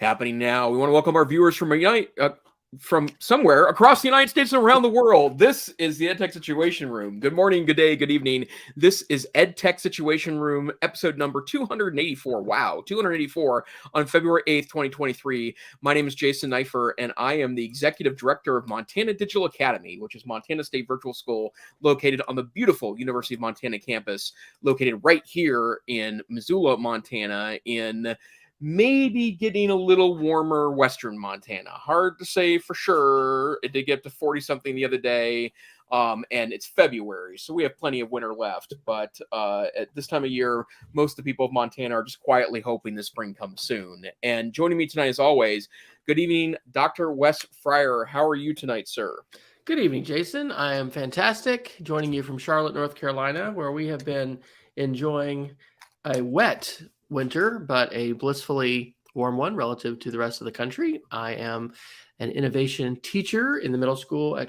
Happening now. We want to welcome our viewers from somewhere across the United States and around the world. This is the EdTech Situation Room. Good morning, good day, good evening. This is EdTech Situation Room, episode number 284. Wow, 284 on February 8th, 2023. My name is Jason Neiffer, and I am the Executive Director of Montana Digital Academy, which is Montana State Virtual School located on the beautiful University of Montana campus, located right here in Missoula, Montana, in maybe getting a little warmer western Montana. Hard to say for sure. It did get to 40 something the other day, and it's February, so we have plenty of winter left. But at this time of year, most of the people of Montana are just quietly hoping the spring comes soon. And joining me tonight, as always, good evening, Dr. Wes Fryer. How are you tonight, sir? Good evening, Jason. I am fantastic. Joining you from Charlotte, North Carolina, where we have been enjoying a wet winter, but a blissfully warm one relative to the rest of the country. I am an innovation teacher in the middle school at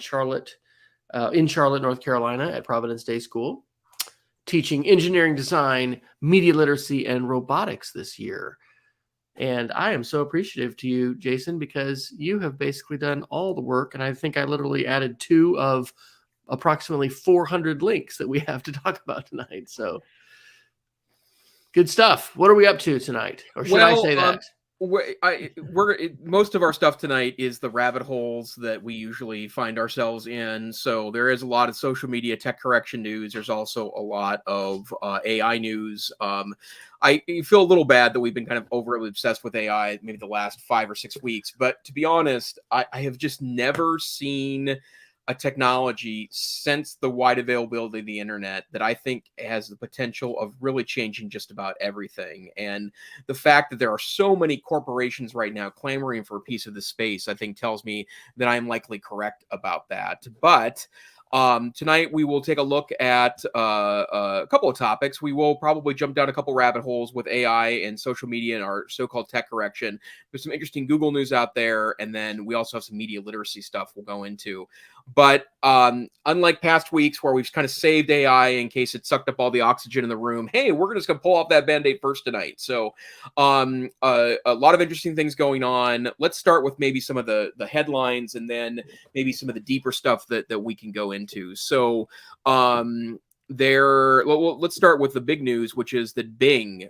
in Charlotte, North Carolina at Providence Day School, teaching engineering design, media literacy, and robotics this year. And I am so appreciative to you, Jason, because you have basically done all the work. And I think I literally added 2 of approximately 400 links that we have to talk about tonight. So good stuff. What are we up to tonight? Or should I say that? Most of our stuff tonight is the rabbit holes that we usually find ourselves in. So there is a lot of social media tech correction news. There's also a lot of AI news. I feel a little bad that we've been kind of overly obsessed with AI maybe the last 5 or 6 weeks. But to be honest, I have just never seen a technology since the wide availability of the internet that I think has the potential of really changing just about everything. And the fact that there are so many corporations right now clamoring for a piece of the space, I think tells me that I'm likely correct about that. But tonight we will take a look at a couple of topics. We will probably jump down a couple rabbit holes with AI and social media and our so-called tech correction. There's some interesting Google news out there, and then we also have some media literacy stuff we'll go into. But unlike past weeks where we've kind of saved AI in case it sucked up all the oxygen in the room, hey, we're just going to pull off that Band-Aid first tonight. So a lot of interesting things going on. Let's start with maybe some of the headlines and then maybe some of the deeper stuff that we can go into. So let's start with the big news, which is that Bing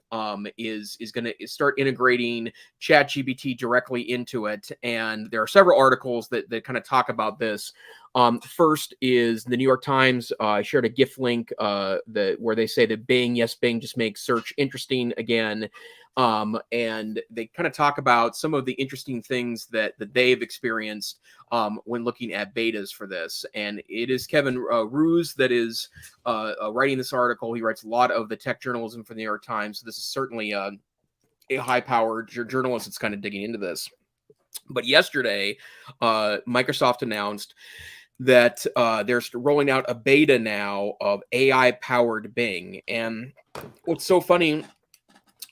is going to start integrating ChatGPT directly into it, and there are several articles that kind of talk about this. First is the New York Times shared a GIF link where they say that Bing just makes search interesting again. And they kind of talk about some of the interesting things that they've experienced when looking at betas for this. And it is Kevin Roose that is writing this article. He writes a lot of the tech journalism for the New York Times. So this is certainly a high-powered journalist that's kind of digging into this. But yesterday, Microsoft announced that they're rolling out a beta now of AI-powered Bing. And what's so funny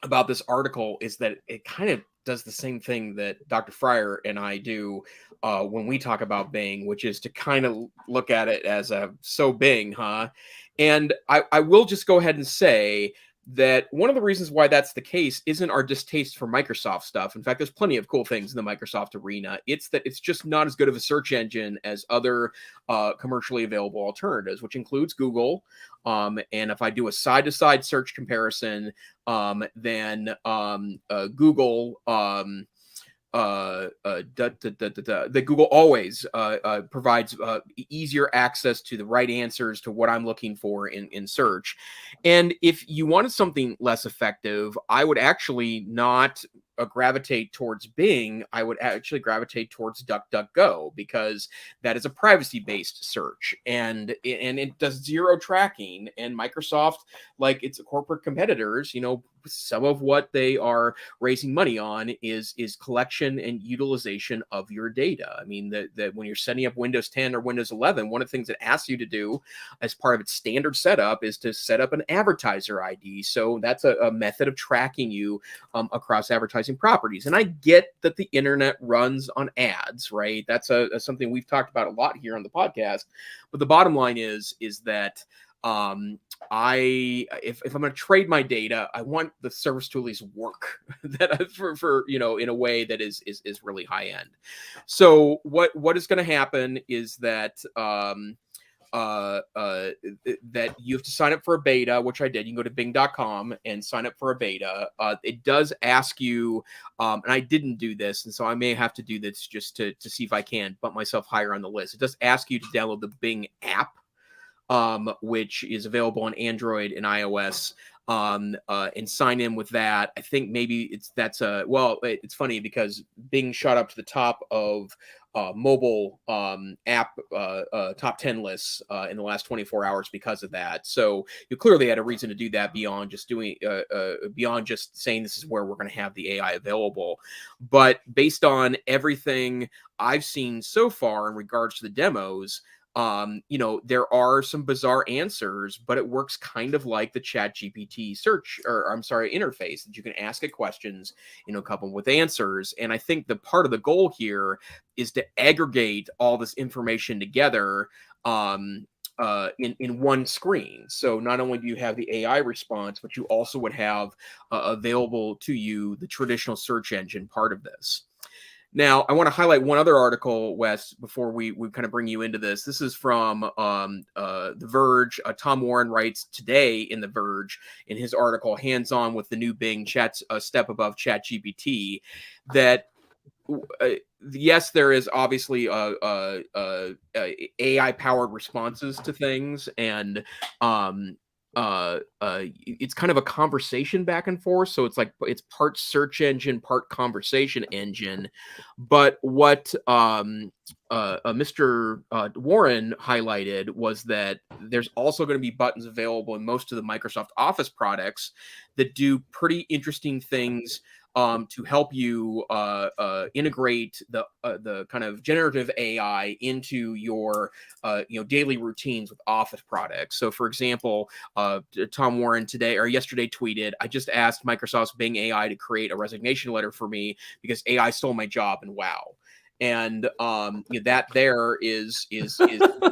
about this article is that it kind of does the same thing that Dr. Fryer and I do when we talk about Bing, which is to kind of look at it as so Bing, huh? And I will just go ahead and say that one of the reasons why that's the case isn't our distaste for Microsoft stuff. In fact, there's plenty of cool things in the Microsoft arena. It's that it's just not as good of a search engine as other commercially available alternatives, which includes Google. And if I do a side-to-side search comparison, then Google that Google always provides easier access to the right answers to what I'm looking for in search. And if you wanted something less effective, I would actually not gravitate towards Bing. I would actually gravitate towards DuckDuckGo, because that is a privacy-based search, and it does zero tracking. And Microsoft, like its corporate competitors, some of what they are raising money on is collection and utilization of your data. I mean, that when you're setting up Windows 10 or Windows 11, one of the things it asks you to do as part of its standard setup is to set up an advertiser ID. So that's a method of tracking you across advertising properties. And I get that the internet runs on ads, right? That's something we've talked about a lot here on the podcast. But the bottom line is that if I'm going to trade my data, I want the service to at least work that for in a way that is really high end. So what is going to happen is that that you have to sign up for a beta, which I did. You can go to bing.com and sign up for a beta. It does ask you, and I didn't do this, and so I may have to do this just to see if I can bump myself higher on the list. It does ask you to download the Bing app, which is available on Android and iOS, and sign in with that. I think maybe it's funny because Bing shot up to the top of mobile app top 10 lists in the last 24 hours because of that. So you clearly had a reason to do that beyond just saying this is where we're going to have the AI available. But based on everything I've seen so far in regards to the demos, there are some bizarre answers, but it works kind of like the ChatGPT interface that you can ask it questions, come up with answers. And I think the part of the goal here is to aggregate all this information together in one screen. So not only do you have the AI response, but you also would have available to you the traditional search engine part of this. Now, I want to highlight one other article, Wes, before we kind of bring you into this. This is from The Verge. Tom Warren writes today in The Verge, in his article, Hands-On with the New Bing, a Step Above ChatGPT, that yes, there is obviously AI-powered responses to things, and it's kind of a conversation back and forth. So it's part search engine, part conversation engine. But what Mr. Warren highlighted was that there's also going to be buttons available in most of the Microsoft Office products that do pretty interesting things to help you integrate the kind of generative AI into your daily routines with Office products. So, for example, Tom Warren yesterday tweeted, "I just asked Microsoft's Bing AI to create a resignation letter for me because AI stole my job," and wow. And that there is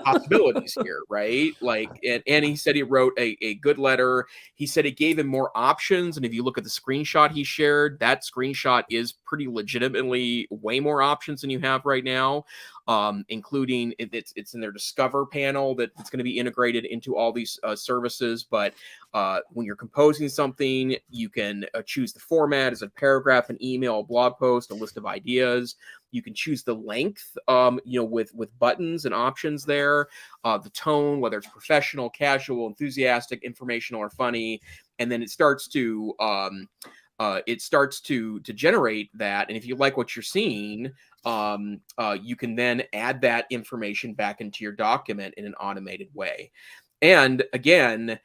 possibilities here, right? Like, and he said he wrote a good letter. He said it gave him more options, and if you look at the screenshot he shared, that screenshot is pretty legitimately way more options than you have right now, including it's in their Discover panel that's going to be integrated into all these services. But when you're composing something, you can choose the format as a paragraph, an email, a blog post, a list of ideas. You can choose the length, with buttons and options there, the tone, whether it's professional, casual, enthusiastic, informational, or funny, and then it starts to generate that. And if you like what you're seeing, you can then add that information back into your document in an automated way. And again,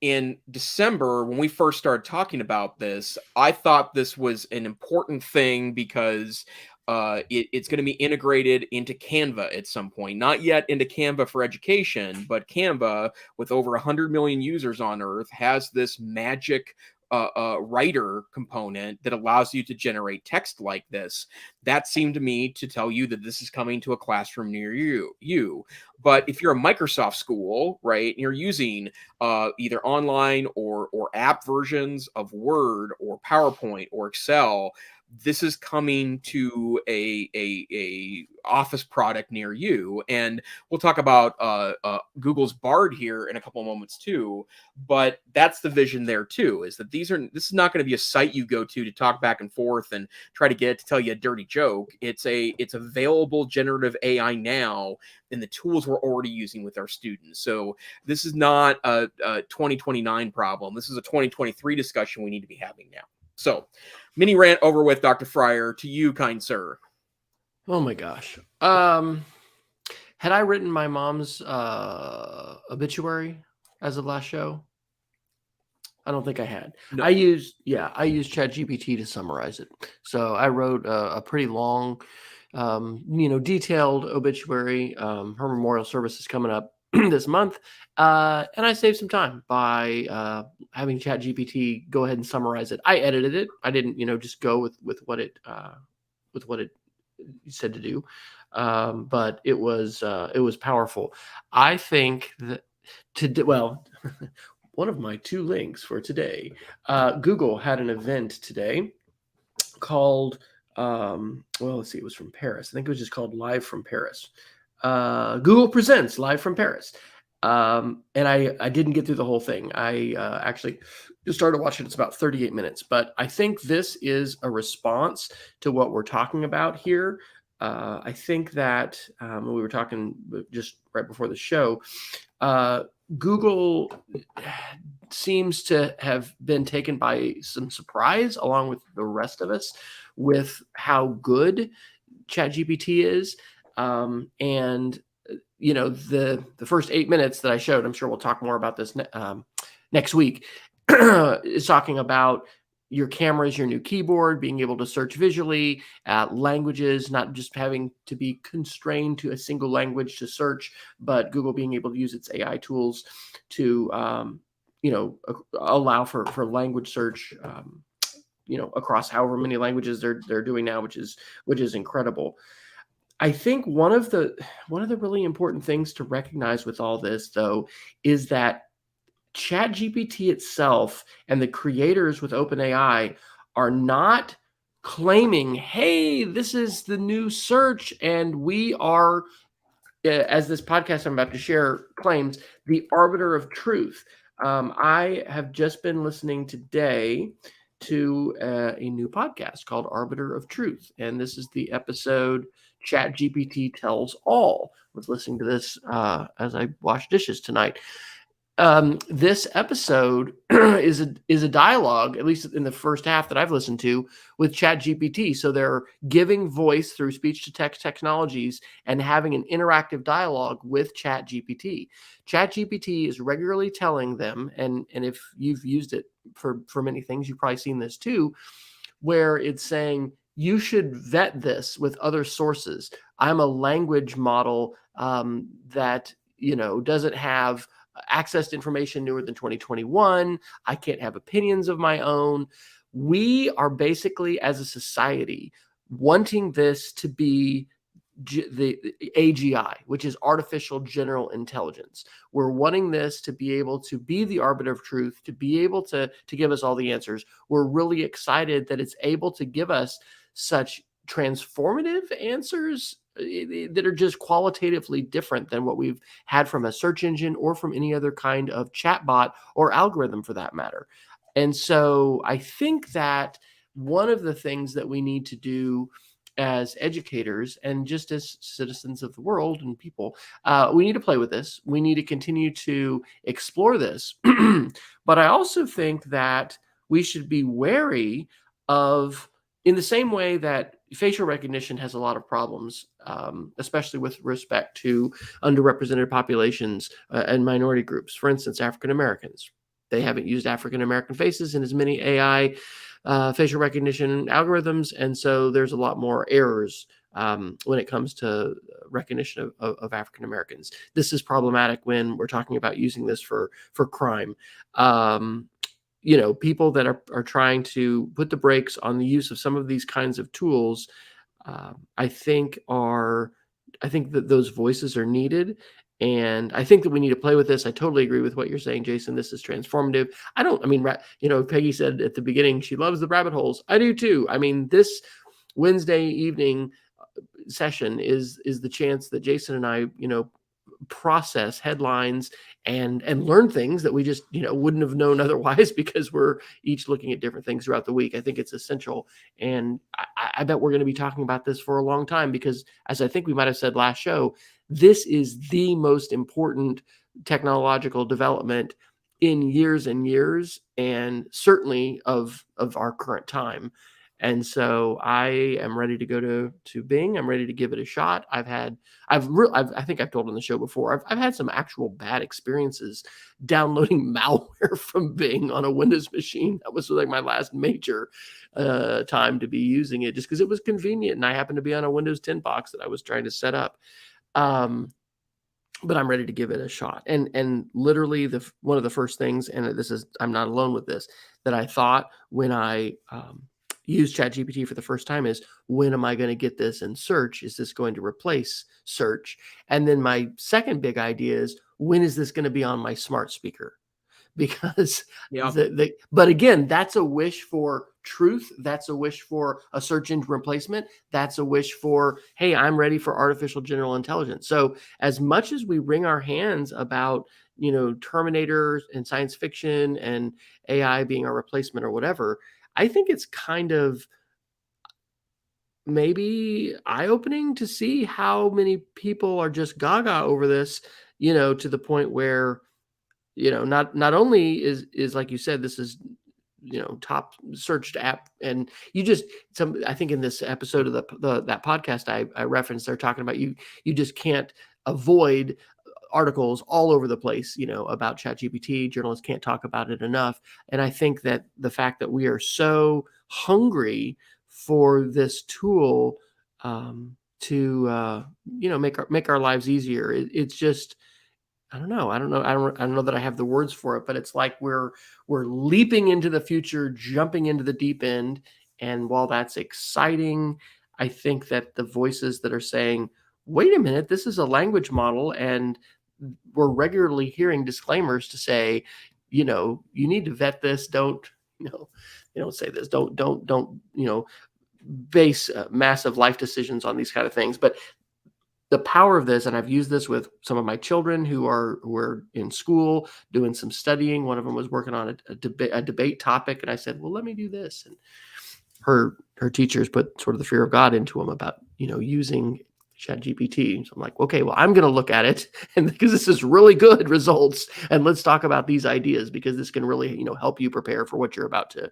in December, when we first started talking about this, I thought this was an important thing because it's going to be integrated into Canva at some point. Not yet into Canva for education, but Canva, with over 100 million users on Earth, has this magic writer component that allows you to generate text like this. That seemed to me to tell you that this is coming to a classroom near you. But if you're a Microsoft school, right, and you're using either online or app versions of Word or PowerPoint or Excel, this is coming to a Office product near you. And we'll talk about Google's Bard here in a couple of moments too. But that's the vision there too, is that this is not going to be a site you go to talk back and forth and try to get it to tell you a dirty joke. It's available generative AI now in the tools we're already using with our students. So this is not a 2029 problem. This is a 2023 discussion we need to be having now. So, mini rant over with, Dr. Fryer. To you, kind sir. Oh my gosh. Had I written my mom's obituary as of last show? I don't think I had. No. I used ChatGPT to summarize it. So I wrote a pretty long, detailed obituary. Her memorial service is coming up this month, and I saved some time by having ChatGPT go ahead and summarize it. I edited it. I didn't, just go with what it said to do, but it was powerful. I think that well, one of my two links for today. Google had an event today called, let's see, it was from Paris. I think it was just called Live from Paris. Google Presents Live from Paris. And I didn't get through the whole thing. I actually just started watching. It's about 38 minutes, but I think this is a response to what we're talking about here. I think that when we were talking just right before the show, Google seems to have been taken by some surprise, along with the rest of us, with how good ChatGPT is. And the first 8 minutes that I showed, I'm sure we'll talk more about this next week, is talking about your camera is your new keyboard, being able to search visually, languages, not just having to be constrained to a single language to search, but Google being able to use its AI tools to, allow for language search, across however many languages they're doing now, which is incredible. I think one of the really important things to recognize with all this, though, is that ChatGPT itself and the creators with OpenAI are not claiming, hey, this is the new search, and we are, as this podcast I'm about to share claims, the arbiter of truth. I have just been listening today to a new podcast called Arbiter of Truth, and this is the episode ChatGPT Tells All. I was listening to this as I washed dishes tonight. This episode is a dialogue, at least in the first half that I've listened to, with ChatGPT. So they're giving voice through speech-to-text technologies and having an interactive dialogue with ChatGPT. ChatGPT is regularly telling them, and if you've used it for many things, you've probably seen this too, where it's saying, you should vet this with other sources. I'm a language model that doesn't have access to information newer than 2021. I can't have opinions of my own. We are basically, as a society, wanting this to be the AGI, which is artificial general intelligence. We're wanting this to be able to be the arbiter of truth, to be able to give us all the answers. We're really excited that it's able to give us such transformative answers that are just qualitatively different than what we've had from a search engine or from any other kind of chatbot or algorithm for that matter. And so I think that one of the things that we need to do as educators and just as citizens of the world and people, we need to play with this. We need to continue to explore this. But I also think that we should be wary of, in the same way that facial recognition has a lot of problems, especially with respect to underrepresented populations and minority groups. For instance, African Americans. They haven't used African American faces in as many AI facial recognition algorithms, and so there's a lot more errors when it comes to recognition of African Americans. This is problematic when we're talking about using this for crime. People that are trying to put the brakes on the use of some of these kinds of tools, I think that those voices are needed. And I think that we need to play with this. I totally agree with what you're saying, Jason. This is transformative. Peggy said at the beginning, she loves the rabbit holes. I do too. I mean, this Wednesday evening session is the chance that Jason and I, process headlines and learn things that we just wouldn't have known otherwise, because we're each looking at different things throughout the week. I think it's essential, and I bet we're going to be talking about this for a long time, because, as I think we might have said last show, this is the most important technological development in years and years, and certainly of our current time. And so I am ready to go to Bing. I'm ready to give it a shot. I think I've told on the show before, I've had some actual bad experiences downloading malware from Bing on a Windows machine. That was like my last major time to be using it, just because it was convenient, and I happened to be on a Windows 10 box that I was trying to set up. But I'm ready to give it a shot. And literally one of the first things, and I'm not alone with this, that I thought when I used ChatGPT for the first time is, when am I going to get this in search? Is this going to replace search? And then my second big idea is, when is this going to be on my smart speaker? Because Yeah. but again, that's a wish for truth. That's a wish for a search engine replacement. That's a wish for, hey, I'm ready for artificial general intelligence. So as much as we wring our hands about, Terminator and science fiction and AI being our replacement or whatever, I think it's kind of maybe eye-opening to see how many people are just gaga over this, to the point where, not only is like you said, this is, top searched app, and I think in this episode of that podcast I referenced, they're talking about you just can't avoid articles all over the place, about ChatGPT. Journalists can't talk about it enough. And I think that the fact that we are so hungry for this tool, to make our lives easier, it's just, I don't know. I don't know that I have the words for it, but it's like we're leaping into the future, jumping into the deep end. And while that's exciting, I think that the voices that are saying, wait a minute, this is a language model, and we're regularly hearing disclaimers to say, you need to vet this. Don't, say this. Don't, base massive life decisions on these kind of things. But the power of this, and I've used this with some of my children who are in school doing some studying. One of them was working on a debate topic, and I said, well, let me do this. And her teachers put sort of the fear of God into them about, using ChatGPT. So I'm like, okay, well, I'm going to look at it, and because this is really good results, and let's talk about these ideas, because this can really, help you prepare for what you're about to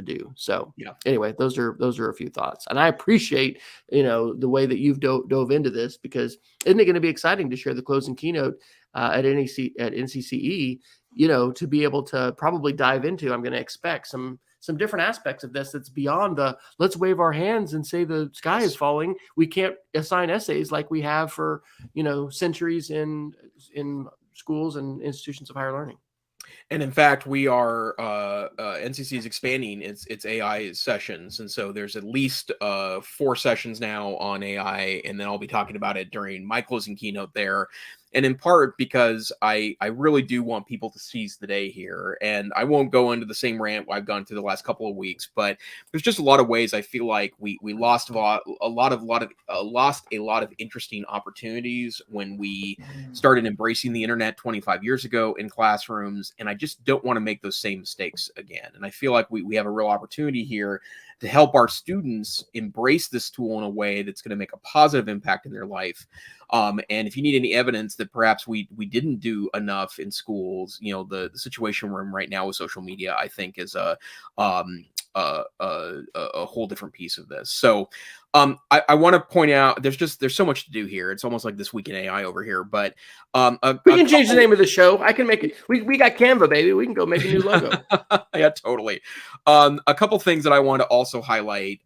do. So Yeah. Anyway, those are a few thoughts, and I appreciate, the way that you've dove into this, because isn't it going to be exciting to share the closing keynote at NCCE, to be able to probably dive into. I'm going to expect some different aspects of this that's beyond the let's wave our hands and say the sky is falling. We can't assign essays like we have for, centuries in schools and institutions of higher learning. And in fact, we are NCC is expanding its AI sessions, and so there's at least 4 sessions now on AI, and then I'll be talking about it during my closing keynote there. And in part because I really do want people to seize the day here, and I won't go into the same rant I've gone through the last couple of weeks, but there's just a lot of ways I feel like we lost a lot of interesting opportunities when we started embracing the internet 25 years ago in classrooms, and I just don't want to make those same mistakes again. And I feel like we have a real opportunity here to help our students embrace this tool in a way that's going to make a positive impact in their life. And if you need any evidence that perhaps we didn't do enough in schools, the situation we're in right now with social media, I think is a whole different piece of this. So I want to point out there's so much to do here. It's almost like This Week in AI over here, but we can change the name of the show. I can make it. We got Canva, baby. We can go make a new logo. Yeah, totally. A couple things that I want to also highlight.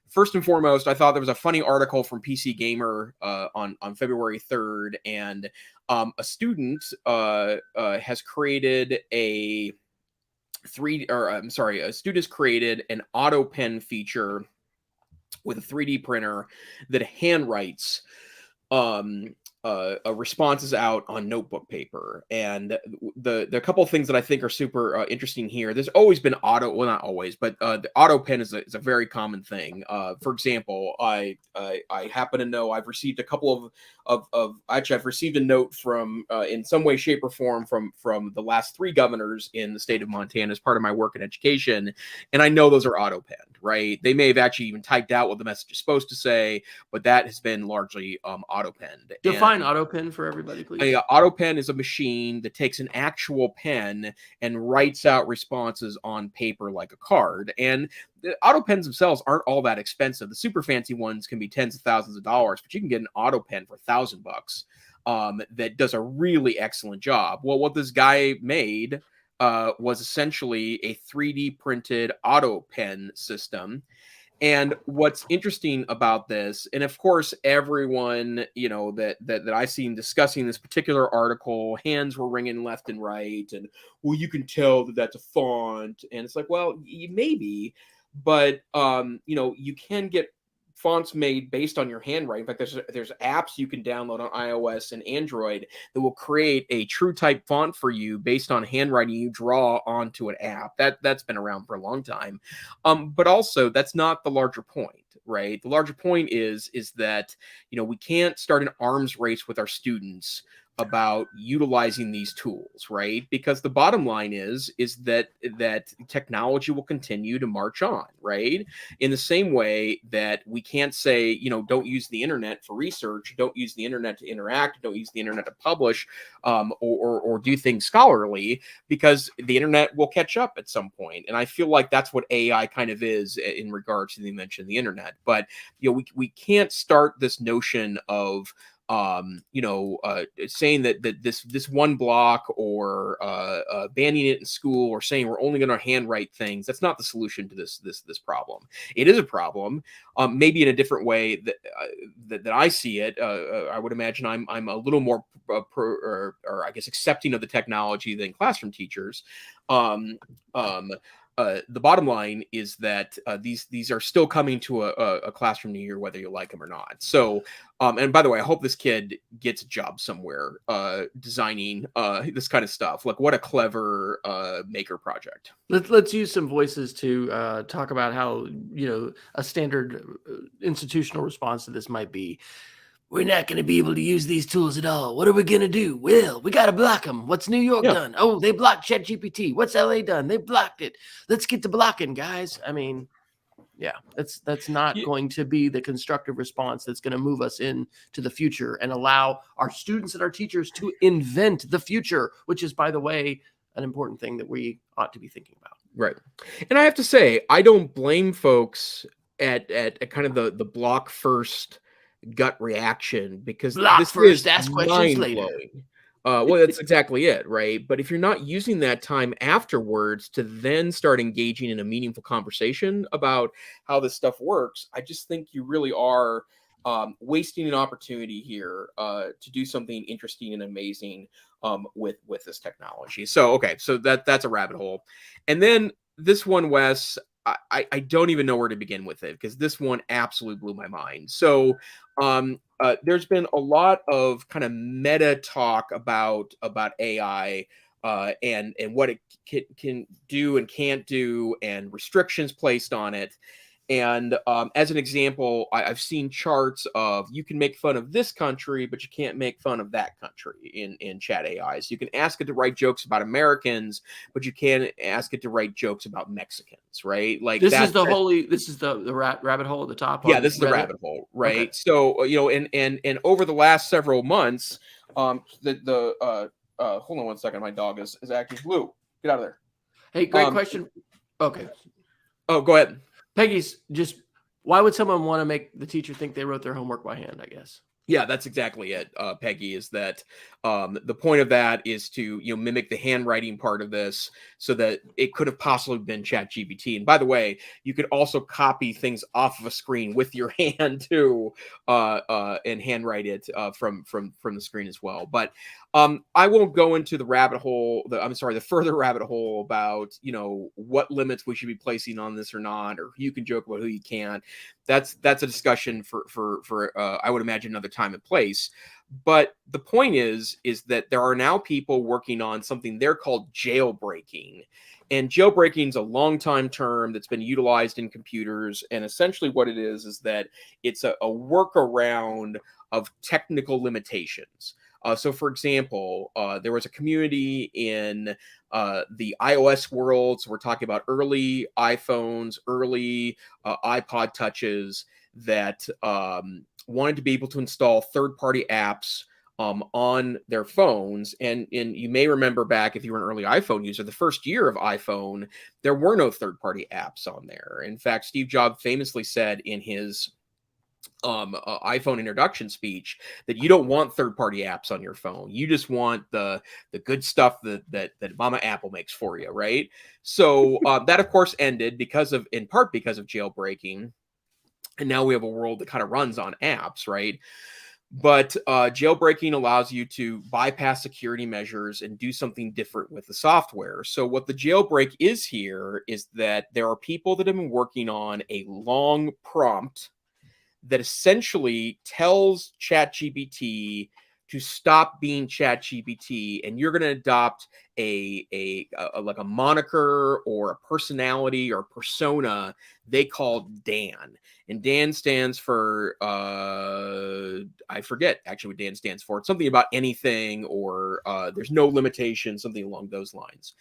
First and foremost, I thought there was a funny article from PC Gamer on February 3rd, and a student has created a student has created an auto pen feature with a 3D printer that handwrites responses out on notebook paper. And the couple of things that I think are super interesting here. There's always been not always, but the auto pen is a very common thing. For example, I happen to know I've received a couple I've received a note from in some way, shape, or form from the last 3 governors in the state of Montana as part of my work in education, and I know those are auto penned, right? They may have actually even typed out what the message is supposed to say, but that has been largely auto penned. Define auto pen for everybody, please. Auto pen is a machine that takes an actual pen and writes out responses on paper like a card. And the auto pens themselves aren't all that expensive. The super fancy ones can be tens of thousands of dollars, but you can get an auto pen for $1,000 that does a really excellent job. Well, what this guy made was essentially a 3D printed auto pen system. And what's interesting about this, and of course, everyone, that I've seen discussing this particular article, hands were ringing left and right. And, well, you can tell that that's a font. And it's like, well, maybe, but, you can get fonts made based on your handwriting. In fact, there's apps you can download on iOS and Android that will create a true type font for you based on handwriting you draw onto an app. That's been around for a long time. But also that's not the larger point, right? The larger point is that, we can't start an arms race with our students about utilizing these tools, right? Because the bottom line is that technology will continue to march on, right? In the same way that we can't say, don't use the internet for research, don't use the internet to interact, don't use the internet to publish, or do things scholarly, because the internet will catch up at some point. And I feel like that's what AI kind of is in regards to the invention of the internet. But we can't start this notion of saying that this one block, or banning it in school, or saying we're only going to handwrite things. That's not the solution to this problem. It is a problem, maybe in a different way that I see it. I would imagine I'm a little more or I guess accepting of the technology than classroom teachers. The bottom line is that these are still coming to a classroom near you, whether you like them or not. So, and by the way, I hope this kid gets a job somewhere designing this kind of stuff. Like, what a clever maker project. Let's use some voices to talk about how a standard institutional response to this might be. We're not going to be able to use these tools at all. What are we going to do? Well, we got to block them. What's New York done? Oh, they blocked ChatGPT. What's LA done? They blocked it. Let's get to blocking, guys. I mean, yeah, that's not going to be the constructive response that's going to move us into the future and allow our students and our teachers to invent the future, which is, by the way, an important thing that we ought to be thinking about. Right. And I have to say, I don't blame folks at kind of the block first gut reaction, because block this first, is ask questions later. Well, that's exactly it, right? But if you're not using that time afterwards to then start engaging in a meaningful conversation about how this stuff works, I just think you really are wasting an opportunity here to do something interesting and amazing with this technology. So, okay, so that's a rabbit hole. And then this one, Wes, I don't even know where to begin with it, because this one absolutely blew my mind. So there's been a lot of kind of meta talk about AI and what it can do and can't do, and restrictions placed on it. And as an example, I've seen charts of, you can make fun of this country, but you can't make fun of that country in chat AIs. You can ask it to write jokes about Americans, but you can't ask it to write jokes about Mexicans, right? Like, this is the rabbit hole at the top. Yeah, this is the rabbit hole, right? Okay. So and over the last several months, hold on one second, my dog is acting blue. Get out of there. Hey, great question. Okay. Oh, go ahead. Peggy's just, why would someone want to make the teacher think they wrote their homework by hand, I guess? Yeah, that's exactly it, Peggy, is that the point of that is to mimic the handwriting part of this, so that it could have possibly been ChatGPT. And by the way, you could also copy things off of a screen with your hand too, and handwrite it from the screen as well. But I won't go into the rabbit hole. The further rabbit hole about what limits we should be placing on this or not, or who you can joke about, who you can't. That's a discussion for I would imagine another time and place. But the point is that there are now people working on something they're called jailbreaking. And jailbreaking is a long time term that's been utilized in computers. And essentially what it is that it's a workaround of technical limitations. So, for example, there was a community in the iOS world. So we're talking about early iPhones, early iPod touches that wanted to be able to install third-party apps on their phones. And you may remember back, if you were an early iPhone user, the first year of iPhone, there were no third-party apps on there. In fact, Steve Jobs famously said in his iPhone introduction speech that you don't want third-party apps on your phone. You just want the good stuff that Mama Apple makes for you, right? So that, of course, ended in part because of jailbreaking. And now we have a world that kind of runs on apps, right? But jailbreaking allows you to bypass security measures and do something different with the software. So what the jailbreak is here is that there are people that have been working on a long prompt that essentially tells ChatGPT to stop being ChatGPT, and you're going to adopt a like a moniker or a personality or persona they call Dan. And Dan stands for I forget actually what Dan stands for. It's something about anything, or there's no limitation, something along those lines.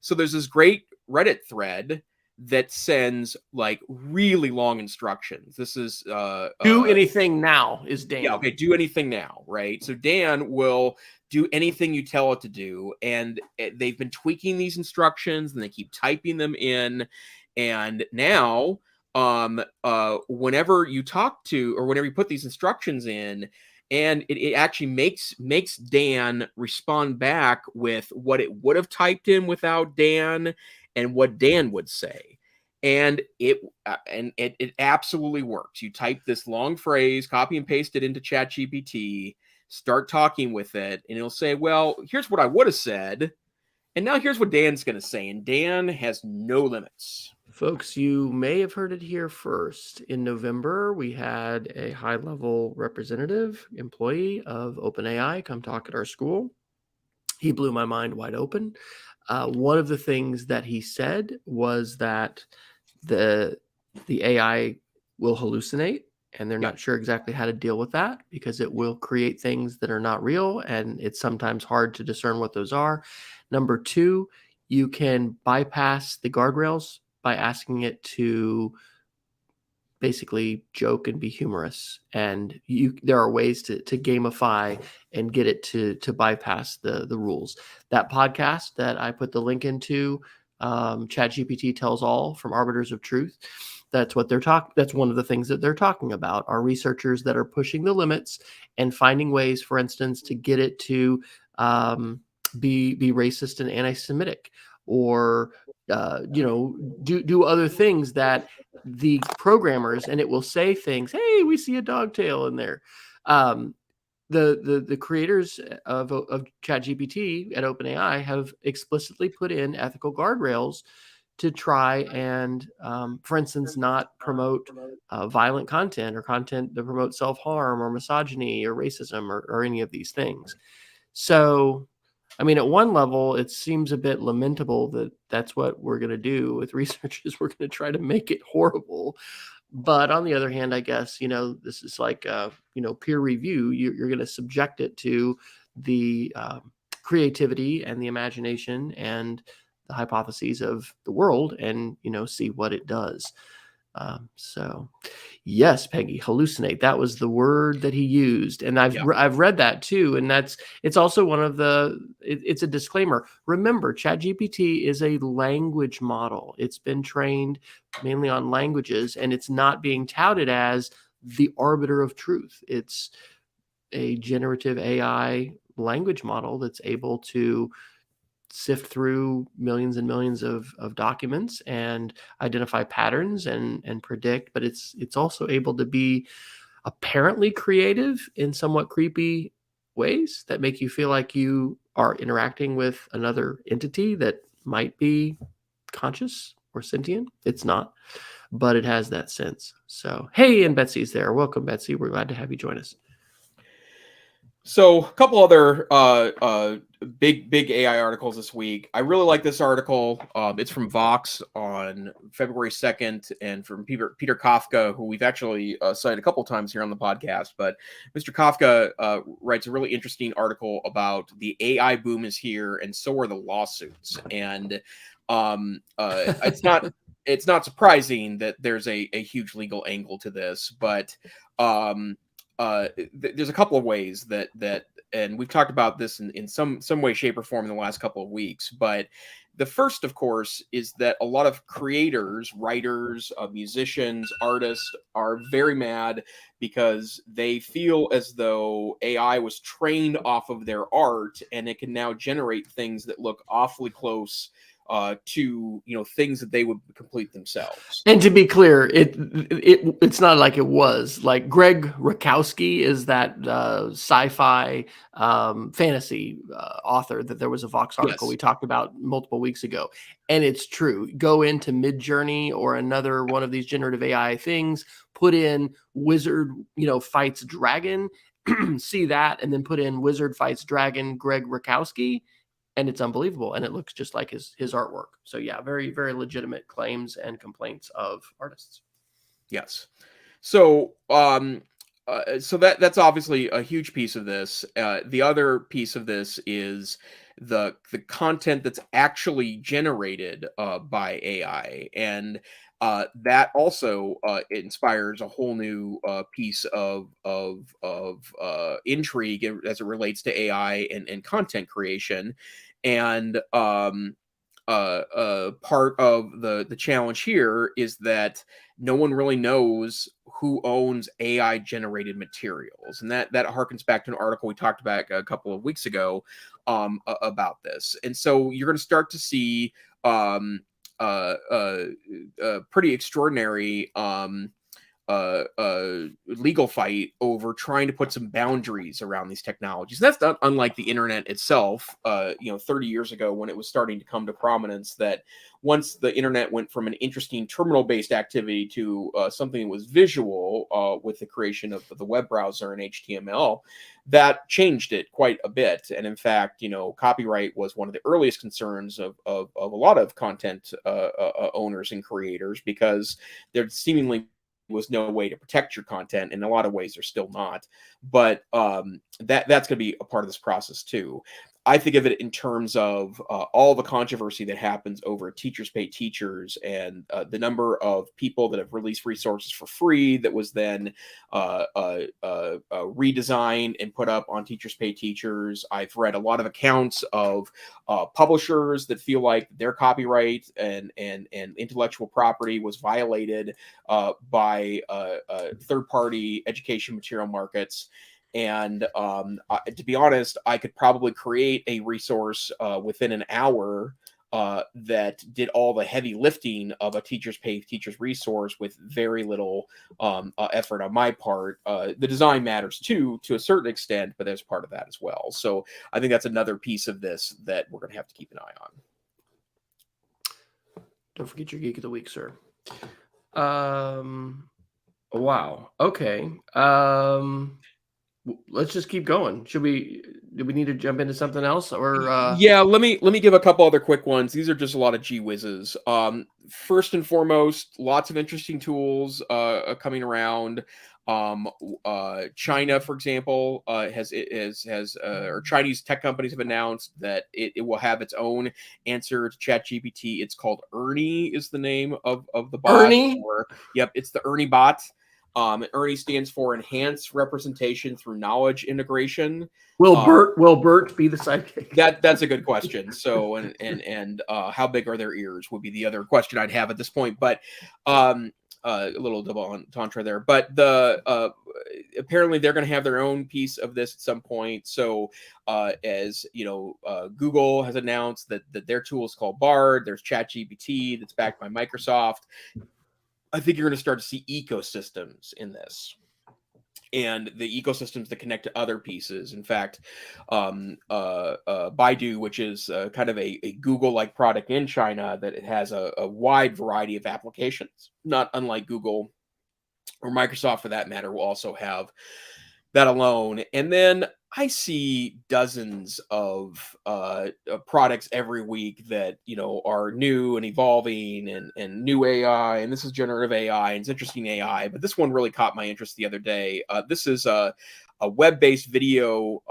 So there's this great Reddit thread that sends like really long instructions. This is do anything now is Dan. Yeah, okay, do anything now, right? So Dan will do anything you tell it to do, and they've been tweaking these instructions, and they keep typing them in, and now whenever you talk to, or whenever you put these instructions in, and it actually makes Dan respond back with what it would have typed in without Dan and what Dan would say. And it absolutely works. You type this long phrase, copy and paste it into ChatGPT, start talking with it, and it'll say, well, here's what I would have said, and now here's what Dan's going to say. And Dan has no limits. Folks, you may have heard it here first. In November, we had a high-level representative employee of OpenAI come talk at our school. He blew my mind wide open. One of the things that he said was that the AI will hallucinate, and they're not sure exactly how to deal with that because it will create things that are not real, and it's sometimes hard to discern what those are. Number two, you can bypass the guardrails by asking it to basically joke and be humorous. And there are ways to gamify and get it to bypass the rules. That podcast that I put the link into, ChatGPT Tells All from Arbiters of Truth, that's what that's one of the things that they're talking about, are researchers that are pushing the limits and finding ways, for instance, to get it to be racist and anti-Semitic, or do other things that the programmers, and it will say things, hey, we see a dog tail in there. The creators of ChatGPT at OpenAI have explicitly put in ethical guardrails to try and, for instance, not promote violent content or content that promotes self-harm or misogyny or racism or any of these things. So, I mean, at one level, it seems a bit lamentable that that's what we're going to do with researchers. We're going to try to make it horrible. But on the other hand, I guess, this is like, peer review. You're going to subject it to the creativity and the imagination and the hypotheses of the world and, see what it does. So yes, Peggy, hallucinate. That was the word that he used. And I've read that too. And it's also one of it's a disclaimer. Remember, ChatGPT is a language model. It's been trained mainly on languages, and it's not being touted as the arbiter of truth. It's a generative AI language model that's able to sift through millions and millions of documents and identify patterns and predict, but it's also able to be apparently creative in somewhat creepy ways that make you feel like you are interacting with another entity that might be conscious or sentient. It's not, but it has that sense. So, hey, and Betsy's there. Welcome, Betsy. We're glad to have you join us. So a couple other big AI articles this week. I really like this article. It's from Vox on February 2nd, and from Peter Kafka, who we've actually cited a couple of times here on the podcast. But Mr. Kafka writes a really interesting article about the AI boom is here, and so are the lawsuits. And it's not surprising that there's a huge legal angle to this, but there's a couple of ways that and we've talked about this in some way, shape, or form in the last couple of weeks. But the first, of course, is that a lot of creators, writers, musicians, artists are very mad because they feel as though AI was trained off of their art, and it can now generate things that look awfully close to things that they would complete themselves. And to be clear, it's not like it was. Like Greg Rakowski is that sci-fi fantasy author that there was a Vox article we talked about multiple weeks ago. And it's true. Go into Midjourney or another one of these generative AI things, put in wizard, fights dragon, see that, and then put in wizard fights dragon Greg Rakowski. And it's unbelievable, and it looks just like his artwork. So yeah, very, very legitimate claims and complaints of artists. Yes. So so that's obviously a huge piece of this. The other piece of this is the content that's actually generated by AI, and that also inspires a whole new piece of intrigue as it relates to AI and content creation. And part of the challenge here is that no one really knows who owns AI generated materials, and that harkens back to an article we talked about a couple of weeks ago about this. And so you're going to start to see pretty extraordinary legal fight over trying to put some boundaries around these technologies. That's not unlike the internet itself, 30 years ago when it was starting to come to prominence, that once the internet went from an interesting terminal-based activity to something that was visual with the creation of the web browser and HTML, that changed it quite a bit. And in fact, copyright was one of the earliest concerns of a lot of content owners and creators, because there seemingly was no way to protect your content. In a lot of ways, there's still not. But that's going to be a part of this process too. I think of it in terms of all the controversy that happens over Teachers Pay Teachers, and the number of people that have released resources for free that was then redesigned and put up on Teachers Pay Teachers. I've read a lot of accounts of publishers that feel like their copyright and intellectual property was violated by third-party education material markets. And to be honest, I could probably create a resource within an hour that did all the heavy lifting of a Teachers Pay Teachers resource with very little effort on my part. The design matters too, to a certain extent, but there's part of that as well. So I think that's another piece of this that we're going to have to keep an eye on. Don't forget your Geek of the Week, sir. Wow. Okay. Let's just keep going. Do we need to jump into something else, or yeah, let me give a couple other quick ones. These are just a lot of gee whizzes. First and foremost, lots of interesting tools coming around. China, for example, has or Chinese tech companies have announced that it will have its own answer to ChatGPT. It's called Ernie, is the name of the bot. Ernie? Yep, it's the Ernie bot. Ernie stands for Enhanced Representation Through Knowledge Integration. Will Bert be the sidekick? That's a good question. So and how big are their ears would be the other question I'd have at this point. But a little double entendre there. But apparently they're going to have their own piece of this at some point. So as Google has announced that their tool is called Bard. There's ChatGPT that's backed by Microsoft. I think you're going to start to see ecosystems in this, and the ecosystems that connect to other pieces. In fact, Baidu, which is kind of a Google-like product in China, that it has a wide variety of applications, not unlike Google or Microsoft for that matter, will also have that alone. And then I see dozens of products every week that are new and evolving, and new AI, and this is generative AI, and it's interesting AI. But this one really caught my interest the other day. This is a web-based video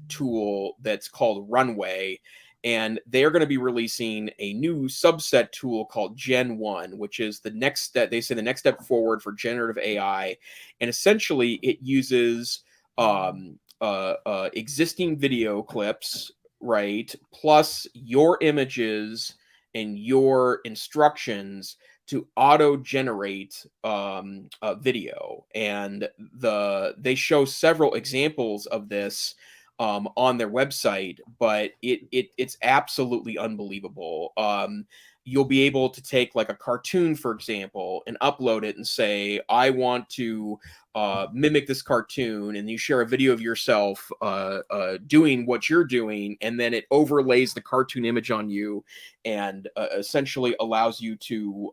tool that's called Runway, and they're going to be releasing a new subset tool called Gen 1, which is the next step. They say the next step forward for generative AI, and essentially it uses existing video clips, right, plus your images and your instructions to auto-generate video. And they show several examples of this on their website, but it's absolutely unbelievable. You'll be able to take like a cartoon, for example, and upload it and say, I want to mimic this cartoon, and you share a video of yourself doing what you're doing, and then it overlays the cartoon image on you and essentially allows you to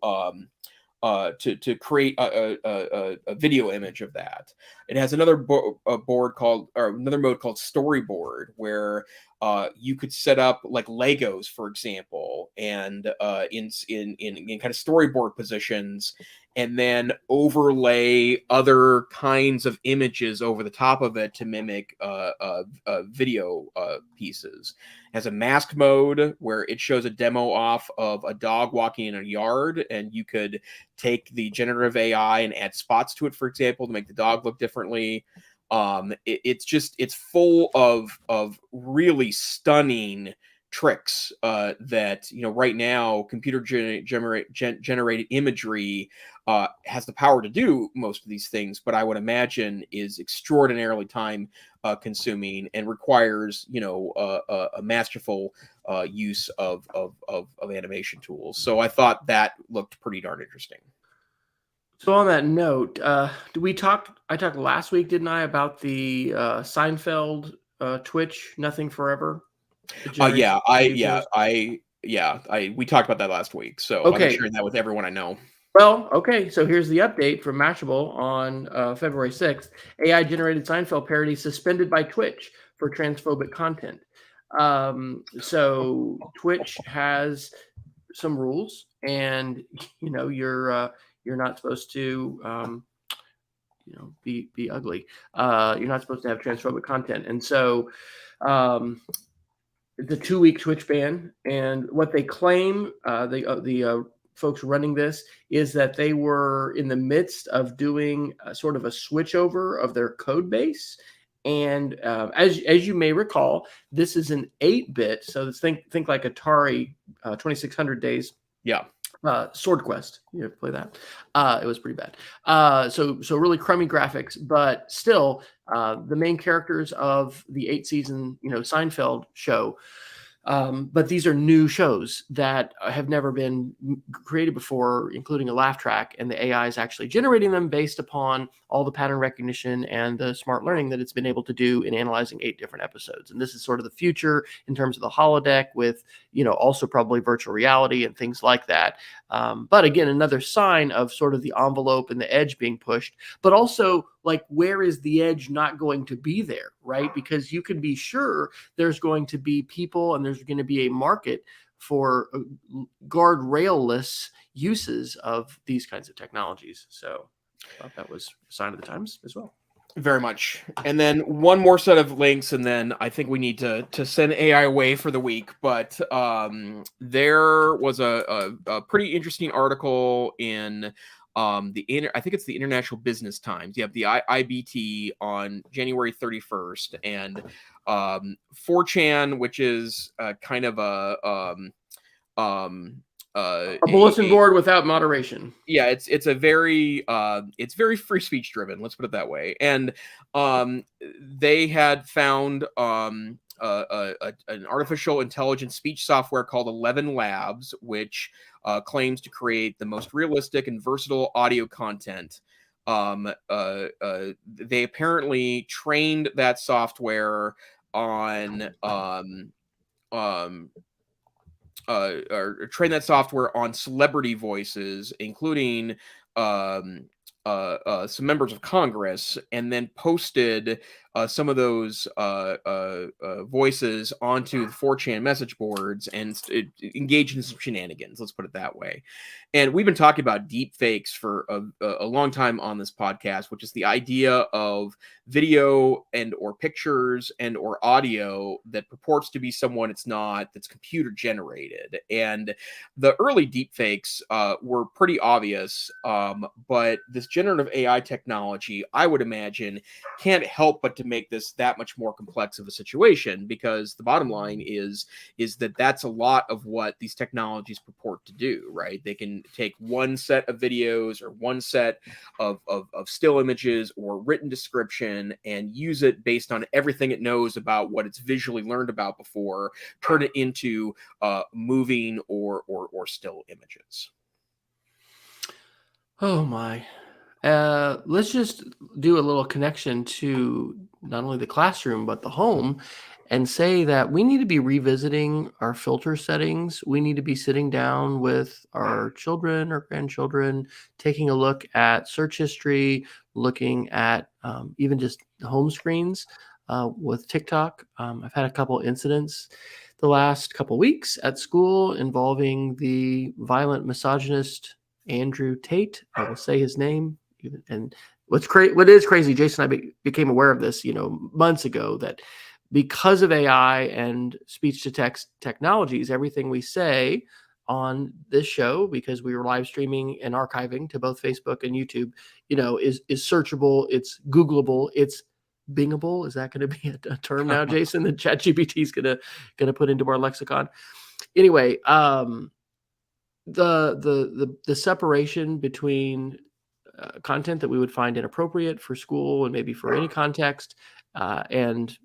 create a video image of that. It has another board called, or another mode called Storyboard, where you could set up like Legos, for example, and in kind of storyboard positions, and then overlay other kinds of images over the top of it to mimic video pieces. It has a mask mode where it shows a demo off of a dog walking in a yard, and you could take the generative AI and add spots to it, for example, to make the dog look differently. It's full of really stunning tricks that, right now computer generated imagery has the power to do most of these things, but I would imagine is extraordinarily time consuming and requires a masterful use of animation tools. So I thought that looked pretty darn interesting. So on that note, I talked last week, didn't I, about the Seinfeld Twitch Nothing Forever? We talked about that last week, so okay. I'm sharing that with everyone I know. Well, okay, so here's the update from Mashable on February 6th. AI-generated Seinfeld parody suspended by Twitch for transphobic content. So Twitch has some rules, and you're not supposed to be ugly. You're not supposed to have transphobic content, and so it's a 2-week Twitch ban. And what they claim, the folks running this, is that they were in the midst of doing sort of a switchover of their code base. And as you may recall, this is an 8-bit, so think like Atari 2600 days. Yeah. Sword Quest, you play that? It was pretty bad. So really crummy graphics, but still, the main characters of the 8-season Seinfeld show. But these are new shows that have never been created before, including a laugh track, and the AI is actually generating them based upon all the pattern recognition and the smart learning that it's been able to do in analyzing 8 different episodes. And this is sort of the future in terms of the holodeck, with also probably virtual reality and things like that. But again, another sign of sort of the envelope and the edge being pushed, but also like, where is the edge not going to be there, right? Because you can be sure there's going to be people and there's going to be a market for guardrail-less uses of these kinds of technologies. So I thought that was a sign of the times as well. Very much. And then one more set of links, and then I think we need to send AI away for the week. But there was a pretty interesting article in I think it's the International Business Times. You have the IBT on January 31st, and 4chan, which is kind of a bulletin board without moderation. Yeah, it's very free speech driven. Let's put it that way. And they had found an artificial intelligence speech software called 11 Labs, which claims to create the most realistic and versatile audio content. They apparently trained that software on or train that software on celebrity voices, including some members of Congress, and then posted some of those voices onto the 4chan message boards and engaged in some shenanigans. Let's put it that way. And we've been talking about deep fakes for a long time on this podcast, which is the idea of video and or pictures and or audio that purports to be someone it's not, that's computer generated. And the early deep fakes were pretty obvious, but this generative AI technology, I would imagine, can't help but to to make this that much more complex of a situation, because the bottom line is that that's a lot of what these technologies purport to do, right? They can take one set of videos or one set of still images or written description and use it based on everything it knows about what it's visually learned about before, turn it into moving or still images. Oh my. Let's just do a little connection to not only the classroom, but the home, and say that we need to be revisiting our filter settings. We need to be sitting down with our children or grandchildren, taking a look at search history, looking at even just home screens with TikTok. I've had a couple incidents the last couple weeks at school involving the violent misogynist Andrew Tate. I will say his name. And what is crazy, Jason and I became aware of this, months ago, that because of AI and speech to text technologies, everything we say on this show, because we were live streaming and archiving to both Facebook and YouTube, is searchable, it's Googleable, it's Bingable. Is that going to be a term now, Jason, that ChatGPT is going to put into our lexicon? Anyway, the separation between content that we would find inappropriate for school and maybe for any context, and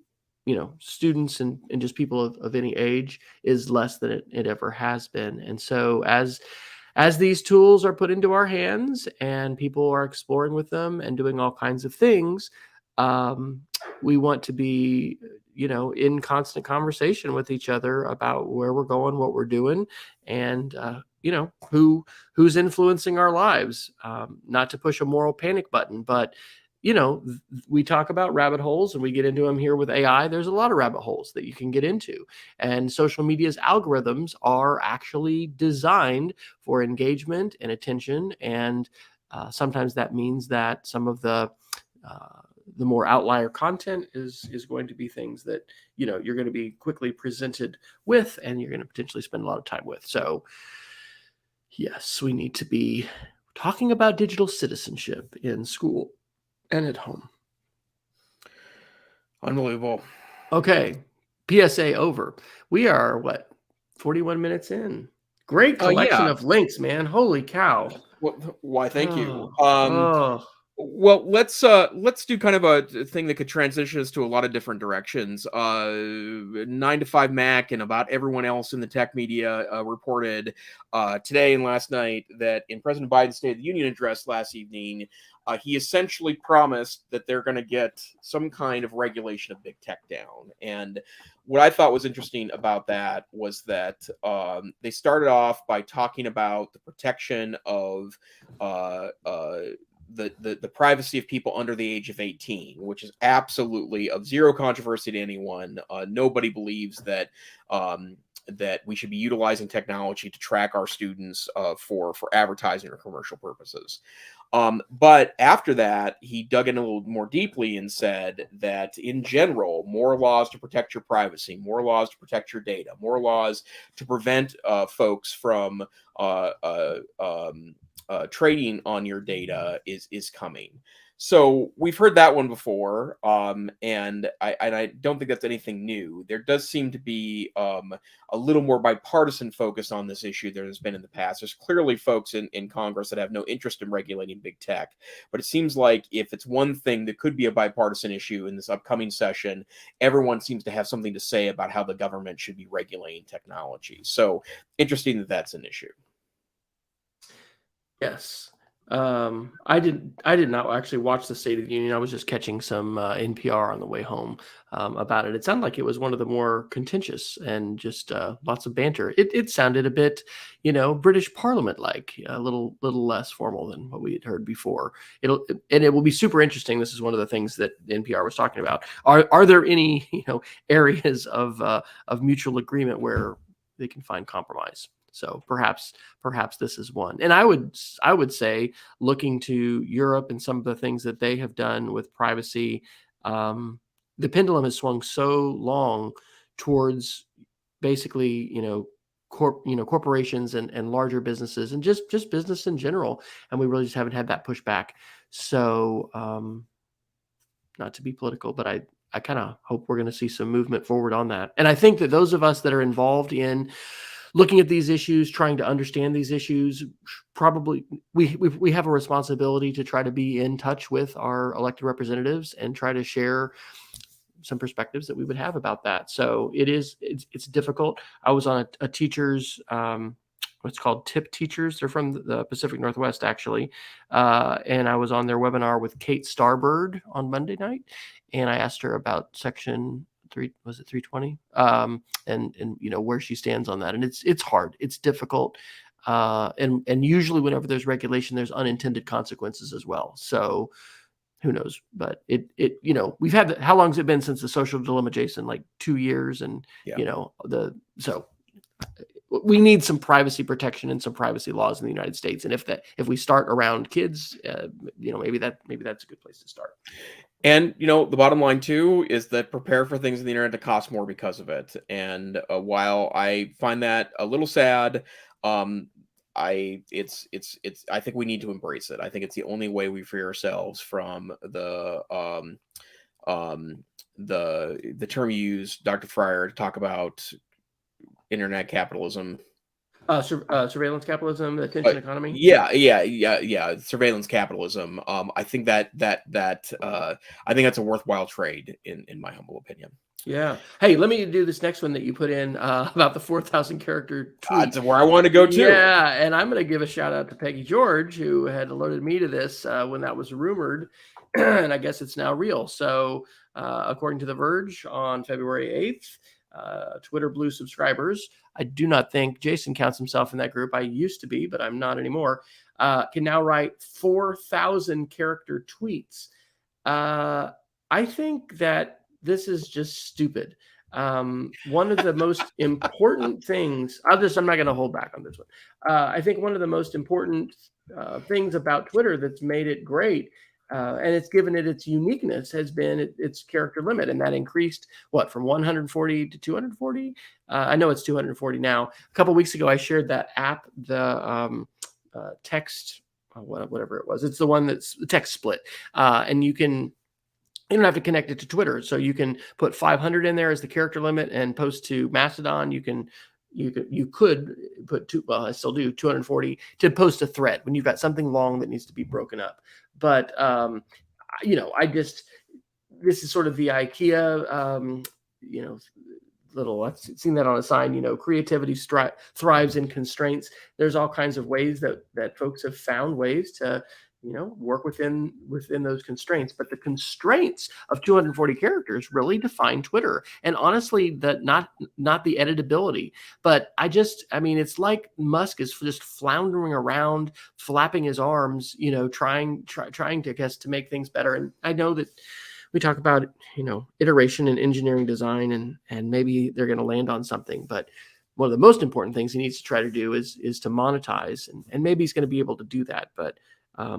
students and just people of any age is less than it ever has been. And so as these tools are put into our hands and people are exploring with them and doing all kinds of things, we want to be in constant conversation with each other about where we're going, what we're doing, and who's influencing our lives. Not to push a moral panic button, but we talk about rabbit holes and we get into them here with AI. There's a lot of rabbit holes that you can get into, and social media's algorithms are actually designed for engagement and attention. And sometimes that means that some of the more outlier content is going to be things that you're going to be quickly presented with and you're going to potentially spend a lot of time with. So yes, we need to be talking about digital citizenship in school and at home. Unbelievable. Okay, PSA over. We are 41 minutes in. Great collection of links, man. Holy cow. Well, why, thank you. Oh. Well, let's do kind of a thing that could transition us to a lot of different directions. 9 to 5 Mac and about everyone else in the tech media reported today and last night that in President Biden's State of the Union address last evening, he essentially promised that they're going to get some kind of regulation of big tech down. And what I thought was interesting about that was that they started off by talking about the protection of the privacy of people under the age of 18, which is absolutely of zero controversy to anyone. Nobody believes that that we should be utilizing technology to track our students for advertising or commercial purposes. But after that, he dug in a little more deeply and said that in general, more laws to protect your privacy, more laws to protect your data, more laws to prevent folks from trading on your data is coming. So we've heard that one before, and I don't think that's anything new. There does seem to be a little more bipartisan focus on this issue than there's been in the past. There's clearly folks in Congress that have no interest in regulating big tech, but it seems like if it's one thing that could be a bipartisan issue in this upcoming session, everyone seems to have something to say about how the government should be regulating technology. So interesting that that's an issue. Yes. I did not actually watch the State of the Union. I was just catching some NPR on the way home about it. It sounded like it was one of the more contentious and just lots of banter. It sounded a bit, British Parliament like, a little less formal than what we had heard before. It will be super interesting. This is one of the things that NPR was talking about. Are there any areas of mutual agreement where they can find compromise? So perhaps this is one. And I would say, looking to Europe and some of the things that they have done with privacy, the pendulum has swung so long towards basically, corporations and larger businesses and just business in general. And we really just haven't had that pushback. So, not to be political, but I kind of hope we're going to see some movement forward on that. And I think that those of us that are involved in looking at these issues, trying to understand these issues, probably we have a responsibility to try to be in touch with our elected representatives and try to share some perspectives that we would have about that. So it's difficult. I was on a teacher's, what's called TIP teachers. They're from the Pacific Northwest, actually. And I was on their webinar with Kate Starbird on Monday night. And I asked her about section 320? And where she stands on that. And it's hard. It's difficult. And usually whenever there's regulation, there's unintended consequences as well. So who knows? But we've had how long has it been since the social dilemma, Jason? Like 2 years, and so we need some privacy protection and some privacy laws in the United States. And if we start around kids, maybe that's a good place to start. And the bottom line too is that prepare for things on the internet to cost more because of it. And while I find that a little sad, I think we need to embrace it. I think it's the only way we free ourselves from the term you used, Dr. Fryer, to talk about internet capitalism. Surveillance capitalism, the attention economy. Yeah. Surveillance capitalism. I think that I think that's a worthwhile trade in my humble opinion. Yeah. Hey, let me do this next one that you put in about the 4,000 character tweet. That's where I want to go too. Yeah, and I'm going to give a shout out to Peggy George, who had alerted me to this when that was rumored, and I guess it's now real. So, according to The Verge, on February 8th, Twitter Blue subscribers, I do not think Jason counts himself in that group. I used to be, but I'm not anymore, can now write 4,000 character tweets. I think that this is just stupid. One of the most important things, I'm not going to hold back on this one. I think one of the most important things about Twitter that's made it great, and it's given it its uniqueness, has been its character limit. And that increased, from 140 to 240? I know it's 240 now. A couple of weeks ago, I shared that app, the text, whatever it was. It's the one that's the text split. And you don't have to connect it to Twitter. So you can put 500 in there as the character limit and post to Mastodon. You could put I still do 240 to post a thread when you've got something long that needs to be broken up. But, this is sort of the IKEA, I've seen that on a sign, creativity thrives in constraints. There's all kinds of ways that folks have found ways to, work within those constraints. But the constraints of 240 characters really define Twitter. And honestly, not the editability. But it's like Musk is just floundering around, flapping his arms, trying to guess to make things better. And I know that we talk about, iteration and engineering design, and maybe they're going to land on something. But one of the most important things he needs to try to do is to monetize. And maybe he's going to be able to do that. But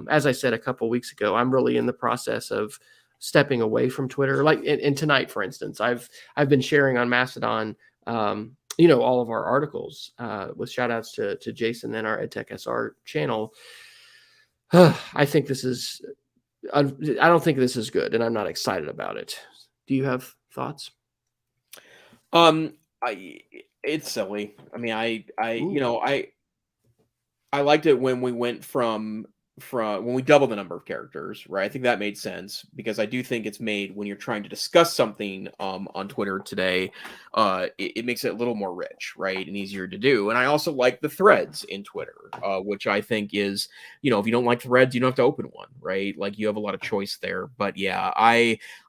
as I said a couple of weeks ago, I'm really in the process of stepping away from Twitter. Like and tonight, for instance, I've been sharing on Mastodon, all of our articles with shout outs to Jason and our EdTech SR channel. I think I don't think this is good, and I'm not excited about it. Do you have thoughts? It's silly. I mean, I liked it when we went from when we doubled the number of characters, right? I think that made sense because I do think it's made when you're trying to discuss something on Twitter today, it makes it a little more rich, right, and easier to do. And I also like the threads in Twitter, which I think is, if you don't like threads, you don't have to open one, right? Like you have a lot of choice there. But yeah,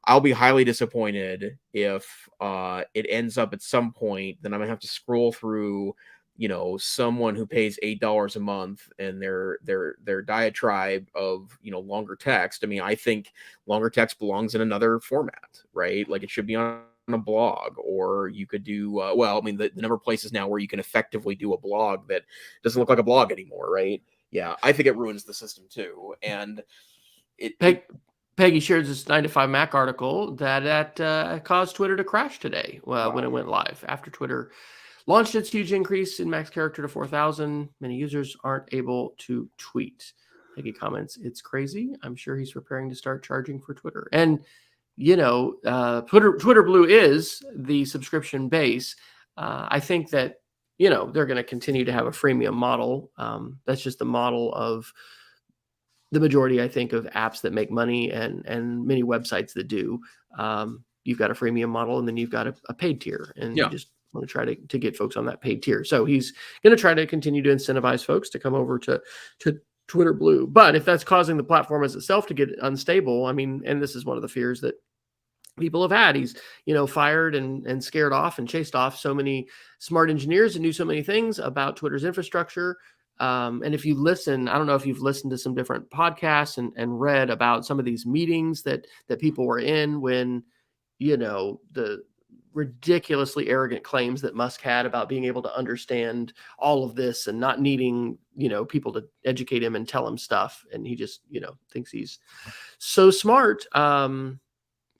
I'll be highly disappointed if it ends up at some point that I'm gonna have to scroll through someone who pays $8 a month and their diatribe of longer text. I mean, I think longer text belongs in another format, right? Like it should be on a blog, or you could do the number of places now where you can effectively do a blog that doesn't look like a blog anymore, right? Yeah, I think it ruins the system too. And Peggy shares this 9 to 5 Mac article that caused Twitter to crash today when it went live after Twitter launched its huge increase in max character to 4,000. Many users aren't able to tweet. Peggy comments, "It's crazy. I'm sure he's preparing to start charging for Twitter." And Twitter Blue is the subscription base. I think that, they're going to continue to have a freemium model. That's just the model of the majority, I think, of apps that make money and many websites that do. You've got a freemium model, and then you've got a paid tier, and you just want to try to get folks on that paid tier. So he's going to try to continue to incentivize folks to come over to Twitter Blue. But if that's causing the platform as itself to get unstable, and this is one of the fears that people have had. He's, fired and scared off and chased off so many smart engineers and knew so many things about Twitter's infrastructure. And if you listen, I don't know if you've listened to some different podcasts and read about some of these meetings that people were in when, the ridiculously arrogant claims that Musk had about being able to understand all of this and not needing, people to educate him and tell him stuff. And he just, thinks he's so smart.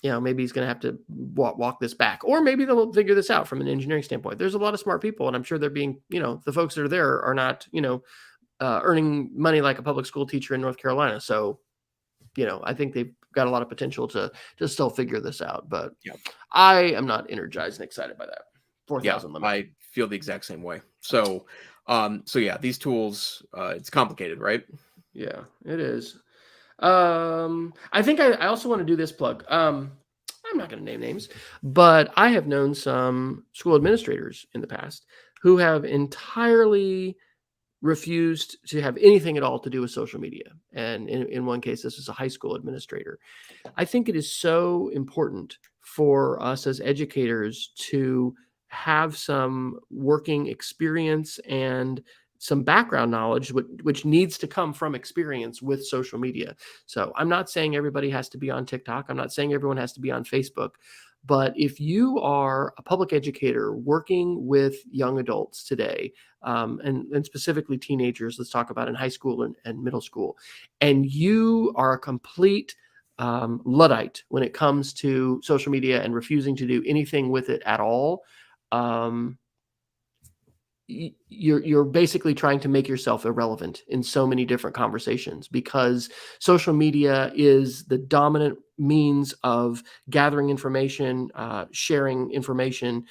Maybe he's going to have to walk this back, or maybe they'll figure this out from an engineering standpoint. There's a lot of smart people, and I'm sure they're being, the folks that are there are not, earning money like a public school teacher in North Carolina. So, I think they've got a lot of potential to still figure this out, but I am not energized and excited by that. 4,000 limit. I feel the exact same way. So these tools, it's complicated, right? Yeah, it is. I think I also want to do this plug. I'm not going to name names, but I have known some school administrators in the past who have entirely refused to have anything at all to do with social media. And in one case, this is a high school administrator. I think it is so important for us as educators to have some working experience and some background knowledge, which needs to come from experience with social media. So I'm not saying everybody has to be on TikTok. I'm not saying everyone has to be on Facebook. But if you are a public educator working with young adults today, and specifically teenagers, let's talk about in high school and middle school, and you are a complete Luddite when it comes to social media and refusing to do anything with it at all, you're basically trying to make yourself irrelevant in so many different conversations, because social media is the dominant means of gathering information, sharing information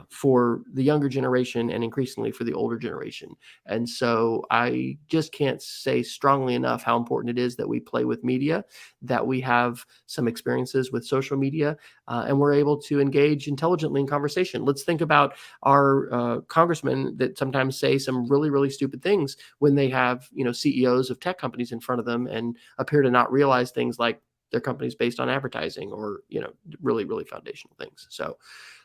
for the younger generation and increasingly for the older generation. And so I just can't say strongly enough how important it is that we play with media, that we have some experiences with social media, and we're able to engage intelligently in conversation. Let's think about our congressmen that sometimes say some really, really stupid things when they have, CEOs of tech companies in front of them and appear to not realize things like their company's based on advertising or, really, really foundational things. So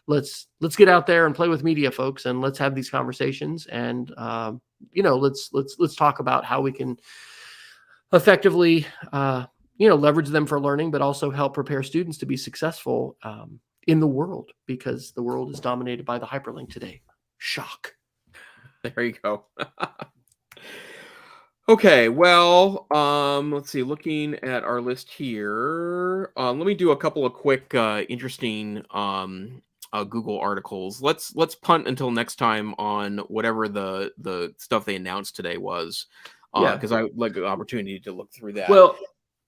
let's get out there and play with media, folks, and let's have these conversations. And, let's talk about how we can effectively, leverage them for learning, but also help prepare students to be successful in the world, because the world is dominated by the hyperlink today. Shock. There you go. Okay, well, let's see. Looking at our list here, let me do a couple of quick, interesting Google articles. Let's punt until next time on whatever the stuff they announced today was, because I would like an opportunity to look through that. Well,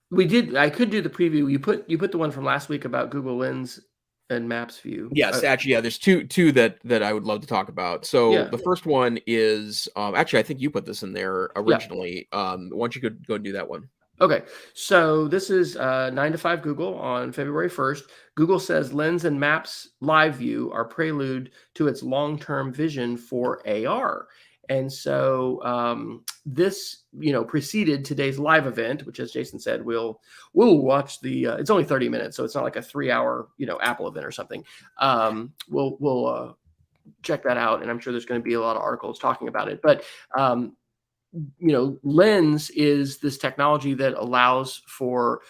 we did. I could do the preview. You put the one from last week about Google Lens and Maps View. Yes, actually, there's two that I would love to talk about. So the first one is actually, I think you put this in there originally. Why don't you go do that one? Okay, so this is 9 to 5 Google on February 1st. Google says Lens and Maps Live View are prelude to its long-term vision for AR. And so this, preceded today's live event, which, as Jason said, we'll watch the. It's only 30 minutes, so it's not like a 3-hour, Apple event or something. We'll check that out, and I'm sure there's going to be a lot of articles talking about it. But Lens is this technology that allows for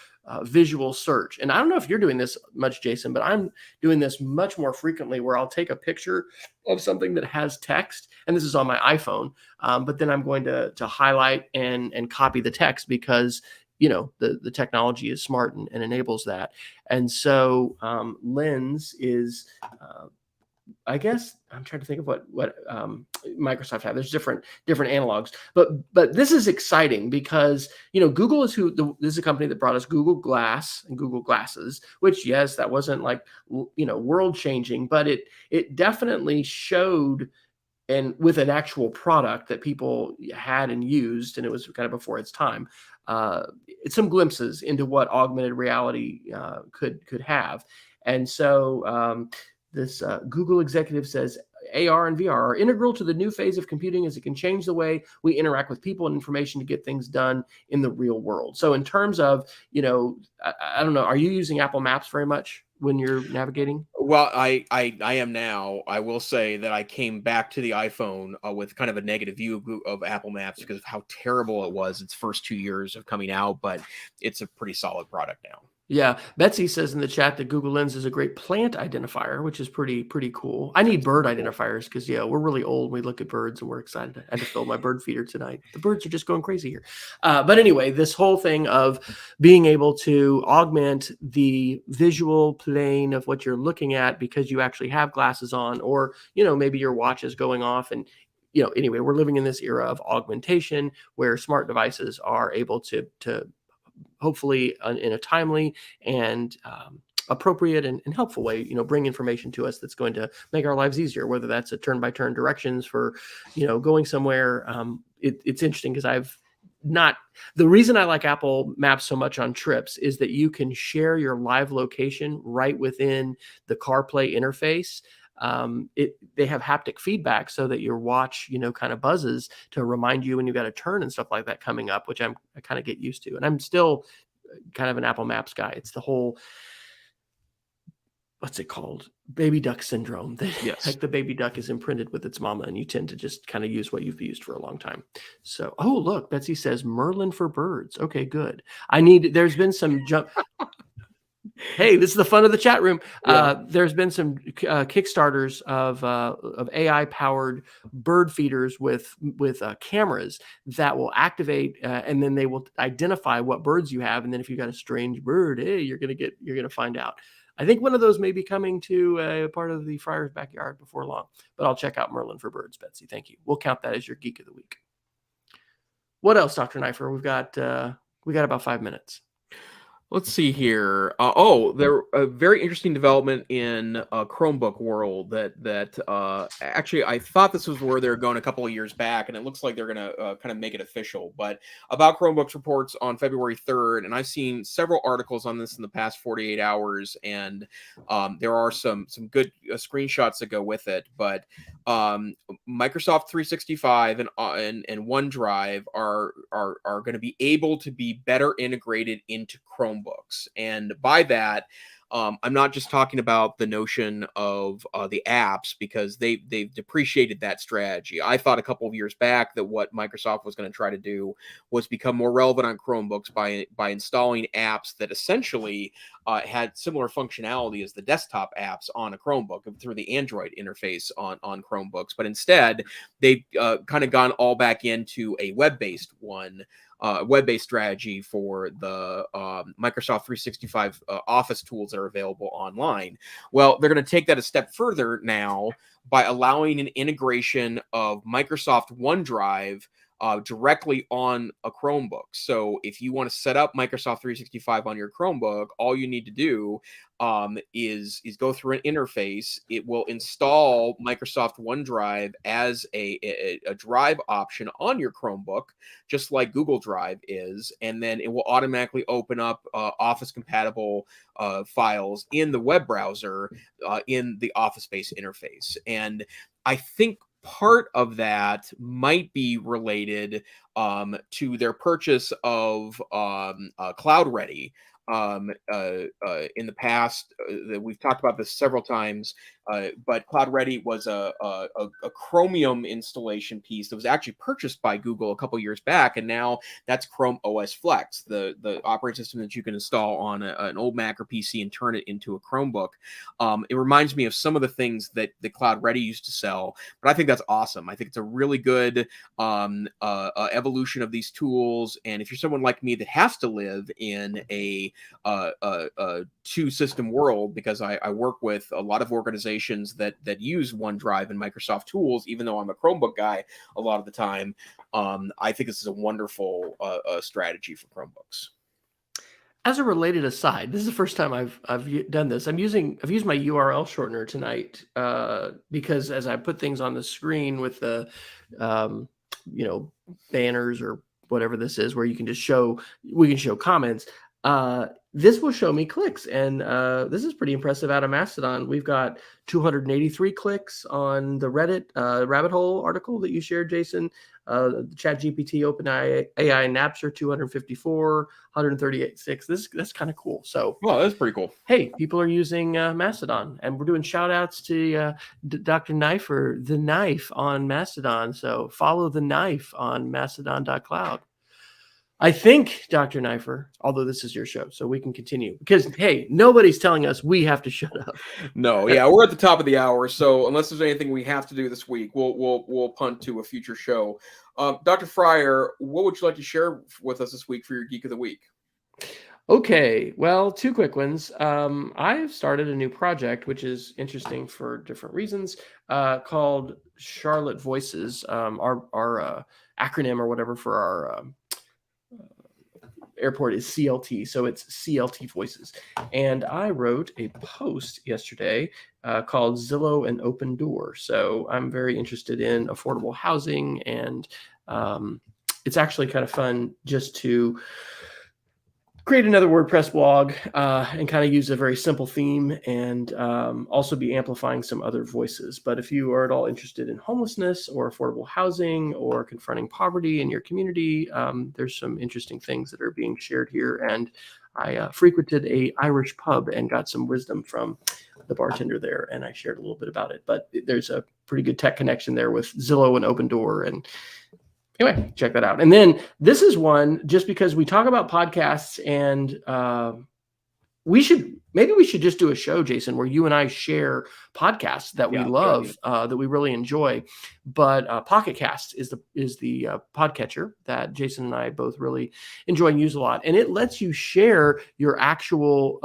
visual search. And I don't know if you're doing this much, Jason, but I'm doing this much more frequently, where I'll take a picture of something that has text, and this is on my iPhone, but then I'm going to highlight and copy the text, because the technology is smart and enables that. And so Lens is I guess I'm trying to think of what Microsoft have. There's different analogs, but this is exciting because Google is this is a company that brought us Google Glass and Google Glasses, which yes, that wasn't like world changing, but it definitely showed, and with an actual product that people had and used, and it was kind of before its time. Some glimpses into what augmented reality could have, and so. This Google executive says AR and VR are integral to the new phase of computing as it can change the way we interact with people and information to get things done in the real world. So in terms of, I don't know, are you using Apple Maps very much when you're navigating? Well, I am now. I will say that I came back to the iPhone with kind of a negative view of Apple Maps because of how terrible it was its first 2 years of coming out, but it's a pretty solid product now. Yeah, Betsy says in the chat that Google Lens is a great plant identifier, which is pretty cool. I need bird identifiers because we're really old. We look at birds and we're excited. I had to fill my bird feeder tonight. The birds are just going crazy here. But anyway, this whole thing of being able to augment the visual plane of what you're looking at because you actually have glasses on, or maybe your watch is going off, and anyway, we're living in this era of augmentation where smart devices are able to hopefully in a timely and appropriate and helpful way, bring information to us that's going to make our lives easier, whether that's a turn-by-turn directions for, going somewhere. It's interesting because the reason I like Apple Maps so much on trips is that you can share your live location right within the CarPlay interface. They have haptic feedback so that your watch, kind of buzzes to remind you when you got a turn and stuff like that coming up, which I kind of get used to. And I'm still kind of an Apple Maps guy. It's the whole, what's it called? Baby duck syndrome. Yes. Like the baby duck is imprinted with its mama and you tend to just kind of use what you've used for a long time. So, oh, look, Betsy says Merlin for birds. Okay, good. There's been some jump. Hey, this is the fun of the chat room. There's been some Kickstarters of AI-powered bird feeders with cameras that will activate, and then they will identify what birds you have. And then if you got a strange bird, hey, you're gonna find out. I think one of those may be coming to a part of the Fryer's backyard before long. But I'll check out Merlin for birds, Betsy. Thank you. We'll count that as your geek of the week. What else, Dr. Neiffer? We got about 5 minutes. Let's see here. There a very interesting development in Chromebook world that actually I thought this was where they're going a couple of years back, and it looks like they're going to kind of make it official. But About Chromebooks reports on February 3rd, and I've seen several articles on this in the past 48 hours, and there are some good screenshots that go with it. But Microsoft 365 and OneDrive are going to be able to be better integrated into Chromebooks. And by that, I'm not just talking about the notion of the apps, because they've depreciated that strategy. I thought a couple of years back that what Microsoft was going to try to do was become more relevant on Chromebooks by installing apps that essentially had similar functionality as the desktop apps on a Chromebook through the Android interface on Chromebooks. But instead, they've kind of gone all back into a web-based strategy for the Microsoft 365 Office tools that are available online. Well, they're going to take that a step further now by allowing an integration of Microsoft OneDrive directly on a Chromebook. So if you want to set up Microsoft 365 on your Chromebook, all you need to do is go through an interface. It will install Microsoft OneDrive as a drive option on your Chromebook, just like Google Drive is, and then it will automatically open up Office compatible files in the web browser in the Office Space interface. And I think part of that might be related to their purchase of Cloud Ready. In the past, we've talked about this several times, but Cloud Ready was a Chromium installation piece that was actually purchased by Google a couple years back, and now that's Chrome OS Flex, the operating system that you can install on an old Mac or PC and turn it into a Chromebook. It reminds me of some of the things that the Cloud Ready used to sell, but I think that's awesome. I think it's a really good evolution evolution of these tools. And if you're someone like me that has to live in a two-system world, because I work with a lot of organizations that use OneDrive and Microsoft tools, even though I'm a Chromebook guy a lot of the time, I think this is a wonderful strategy for Chromebooks. As a related aside, this is the first time I've done this. I've used my URL shortener tonight because as I put things on the screen with the banners or whatever this is, where we can show comments. This will show me clicks, and this is pretty impressive out of Mastodon. We've got 283 clicks on the Reddit rabbit hole article that you shared, Jason. ChatGPT, OpenAI, Napster, 254, 138.6. That's kind of cool. So, well, that's pretty cool. Hey, people are using Mastodon, and we're doing shout outs to Dr. Neiffer, the Knife on Mastodon. So follow the Knife on mastodon.cloud. I think, Dr. Neiffer, although this is your show, so we can continue because, hey, nobody's telling us we have to shut up. No, yeah, we're at the top of the hour, so unless there's anything we have to do this week, we'll punt to a future show. Dr. Fryer, what would you like to share with us this week for your Geek of the Week? Okay, well, two quick ones. I've started a new project, which is interesting for different reasons, called Charlotte Voices. Our acronym or whatever for our airport is CLT, so it's CLT Voices. And I wrote a post yesterday called Zillow and Open Door. So I'm very interested in affordable housing, and it's actually kind of fun just to create another WordPress blog and kind of use a very simple theme, and also be amplifying some other voices. But if you are at all interested in homelessness or affordable housing or confronting poverty in your community, there's some interesting things that are being shared here. And I frequented a Irish pub and got some wisdom from the bartender there, and I shared a little bit about it. But there's a pretty good tech connection there with Zillow and Open Door, and anyway, check that out. And then this is one, just because we talk about podcasts, and we should just do a show, Jason, where you and I share podcasts that we love, that we really enjoy. But Pocket Cast is the podcatcher that Jason and I both really enjoy and use a lot, and it lets you share your actual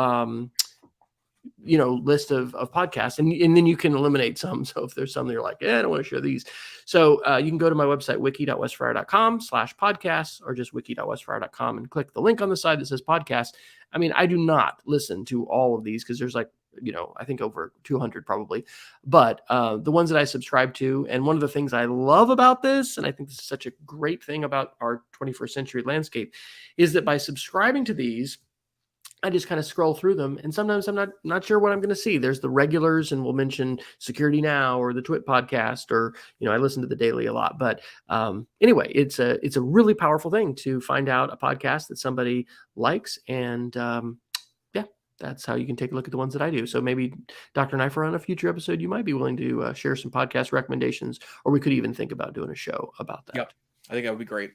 list of podcasts, and then you can eliminate some. So if there's some that you're like, I don't want to share these. So you can go to my website, wiki.wesfryer.com/podcasts, or just wiki.wesfryer.com and click the link on the side that says podcast. I mean, I do not listen to all of these because there's I think over 200 probably, but the ones that I subscribe to, and one of the things I love about this, and I think this is such a great thing about our 21st century landscape, is that by subscribing to these, I just kind of scroll through them, and sometimes I'm not sure what I'm going to see. There's the regulars, and we'll mention Security Now or the Twit podcast, or I listen to the Daily a lot. But anyway, it's a really powerful thing to find out a podcast that somebody likes, and that's how you can take a look at the ones that I do. So maybe Dr. Neiffer, on a future episode, you might be willing to share some podcast recommendations, or we could even think about doing a show about that. Yep, I think that would be great.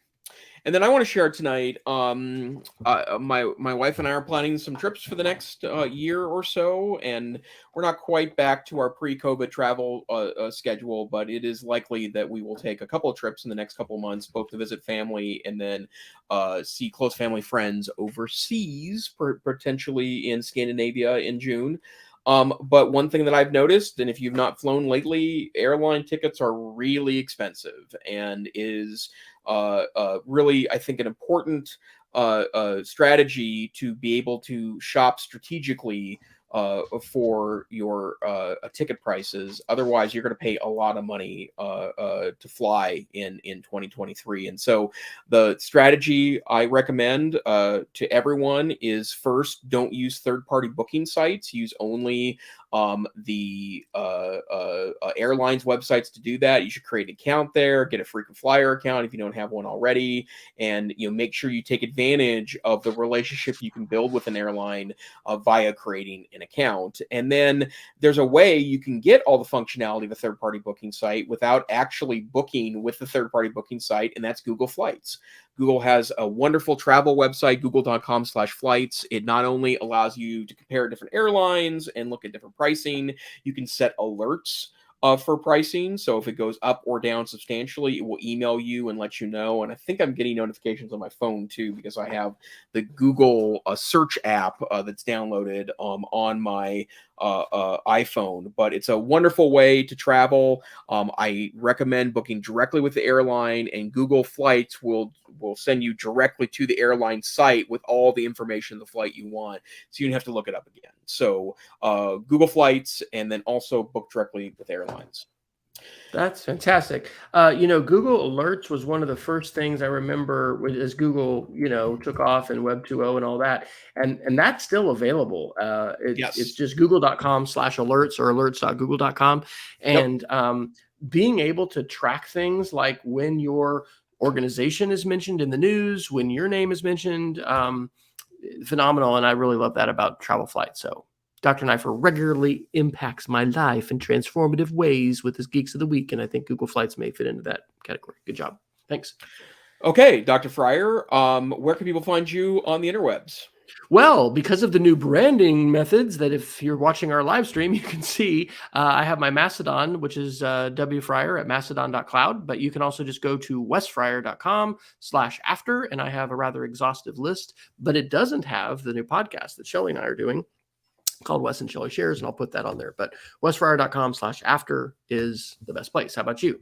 And then I want to share tonight, my wife and I are planning some trips for the next year or so, and we're not quite back to our pre-COVID travel schedule, but it is likely that we will take a couple of trips in the next couple of months, both to visit family and then see close family friends overseas, potentially in Scandinavia in June. But one thing that I've noticed, and if you've not flown lately, airline tickets are really expensive, and is really, I think, an important strategy to be able to shop strategically for your ticket prices. Otherwise, you're going to pay a lot of money to fly in 2023. And so the strategy I recommend to everyone is, first, don't use third-party booking sites. Use only the airlines websites to do that. You should create an account there, get a frequent flyer account if you don't have one already, and make sure you take advantage of the relationship you can build with an airline via creating an account. And then there's a way you can get all the functionality of a third-party booking site without actually booking with the third-party booking site, and that's Google Flights. Google has a wonderful travel website, google.com/flights. It not only allows you to compare different airlines and look at different pricing, you can set alerts for pricing. So if it goes up or down substantially, it will email you and let you know. And I think I'm getting notifications on my phone too, because I have the Google search app that's downloaded on my iPhone. But it's a wonderful way to travel. I recommend booking directly with the airline, and Google Flights will send you directly to the airline site with all the information of the flight you want, so you don't have to look it up again. So Google Flights, and then also book directly with airlines. That's fantastic. Google Alerts was one of the first things I remember as Google, took off and Web 2.0 and all that. And that's still available. Yes. It's just google.com/alerts or alerts.google.com. And being able to track things like when your organization is mentioned in the news, when your name is mentioned, phenomenal. And I really love that about travel flights. So Dr. Neiffer regularly impacts my life in transformative ways with his Geeks of the Week, and I think Google Flights may fit into that category. Good job. Thanks. Okay, Dr. Fryer, where can people find you on the interwebs? Well, because of the new branding methods that if you're watching our live stream, you can see, I have my Mastodon, which is wfryer at mastodon.cloud, but you can also just go to wesfryer.com/after, and I have a rather exhaustive list, but it doesn't have the new podcast that Shelley and I are doing called Wes and Shelley Shares, and I'll put that on there. But wesfryer.com/after is the best place. How about you?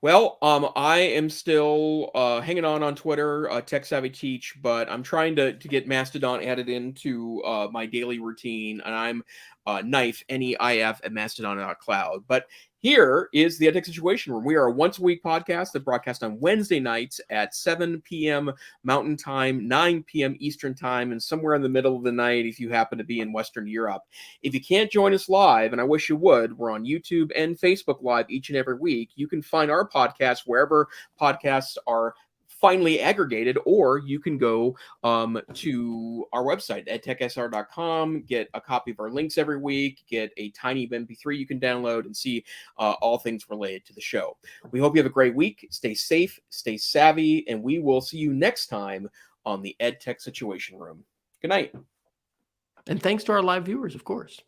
Well, I am still hanging on Twitter, Tech Savvy Teach, but I'm trying to get Mastodon added into my daily routine, and I'm Neif, Neif at mastodon.cloud. But here is the EdTech Situation Room. We are a once-a-week podcast that broadcasts on Wednesday nights at 7 p.m. Mountain Time, 9 p.m. Eastern Time, and somewhere in the middle of the night if you happen to be in Western Europe. If you can't join us live, and I wish you would, we're on YouTube and Facebook Live each and every week. You can find our podcast wherever podcasts are finally aggregated, or you can go to our website, edtechsr.com, get a copy of our links every week, get a tiny MP3 you can download, and see all things related to the show. We hope you have a great week. Stay safe, stay savvy, and we will see you next time on the EdTech Situation Room. Good night. And thanks to our live viewers, of course.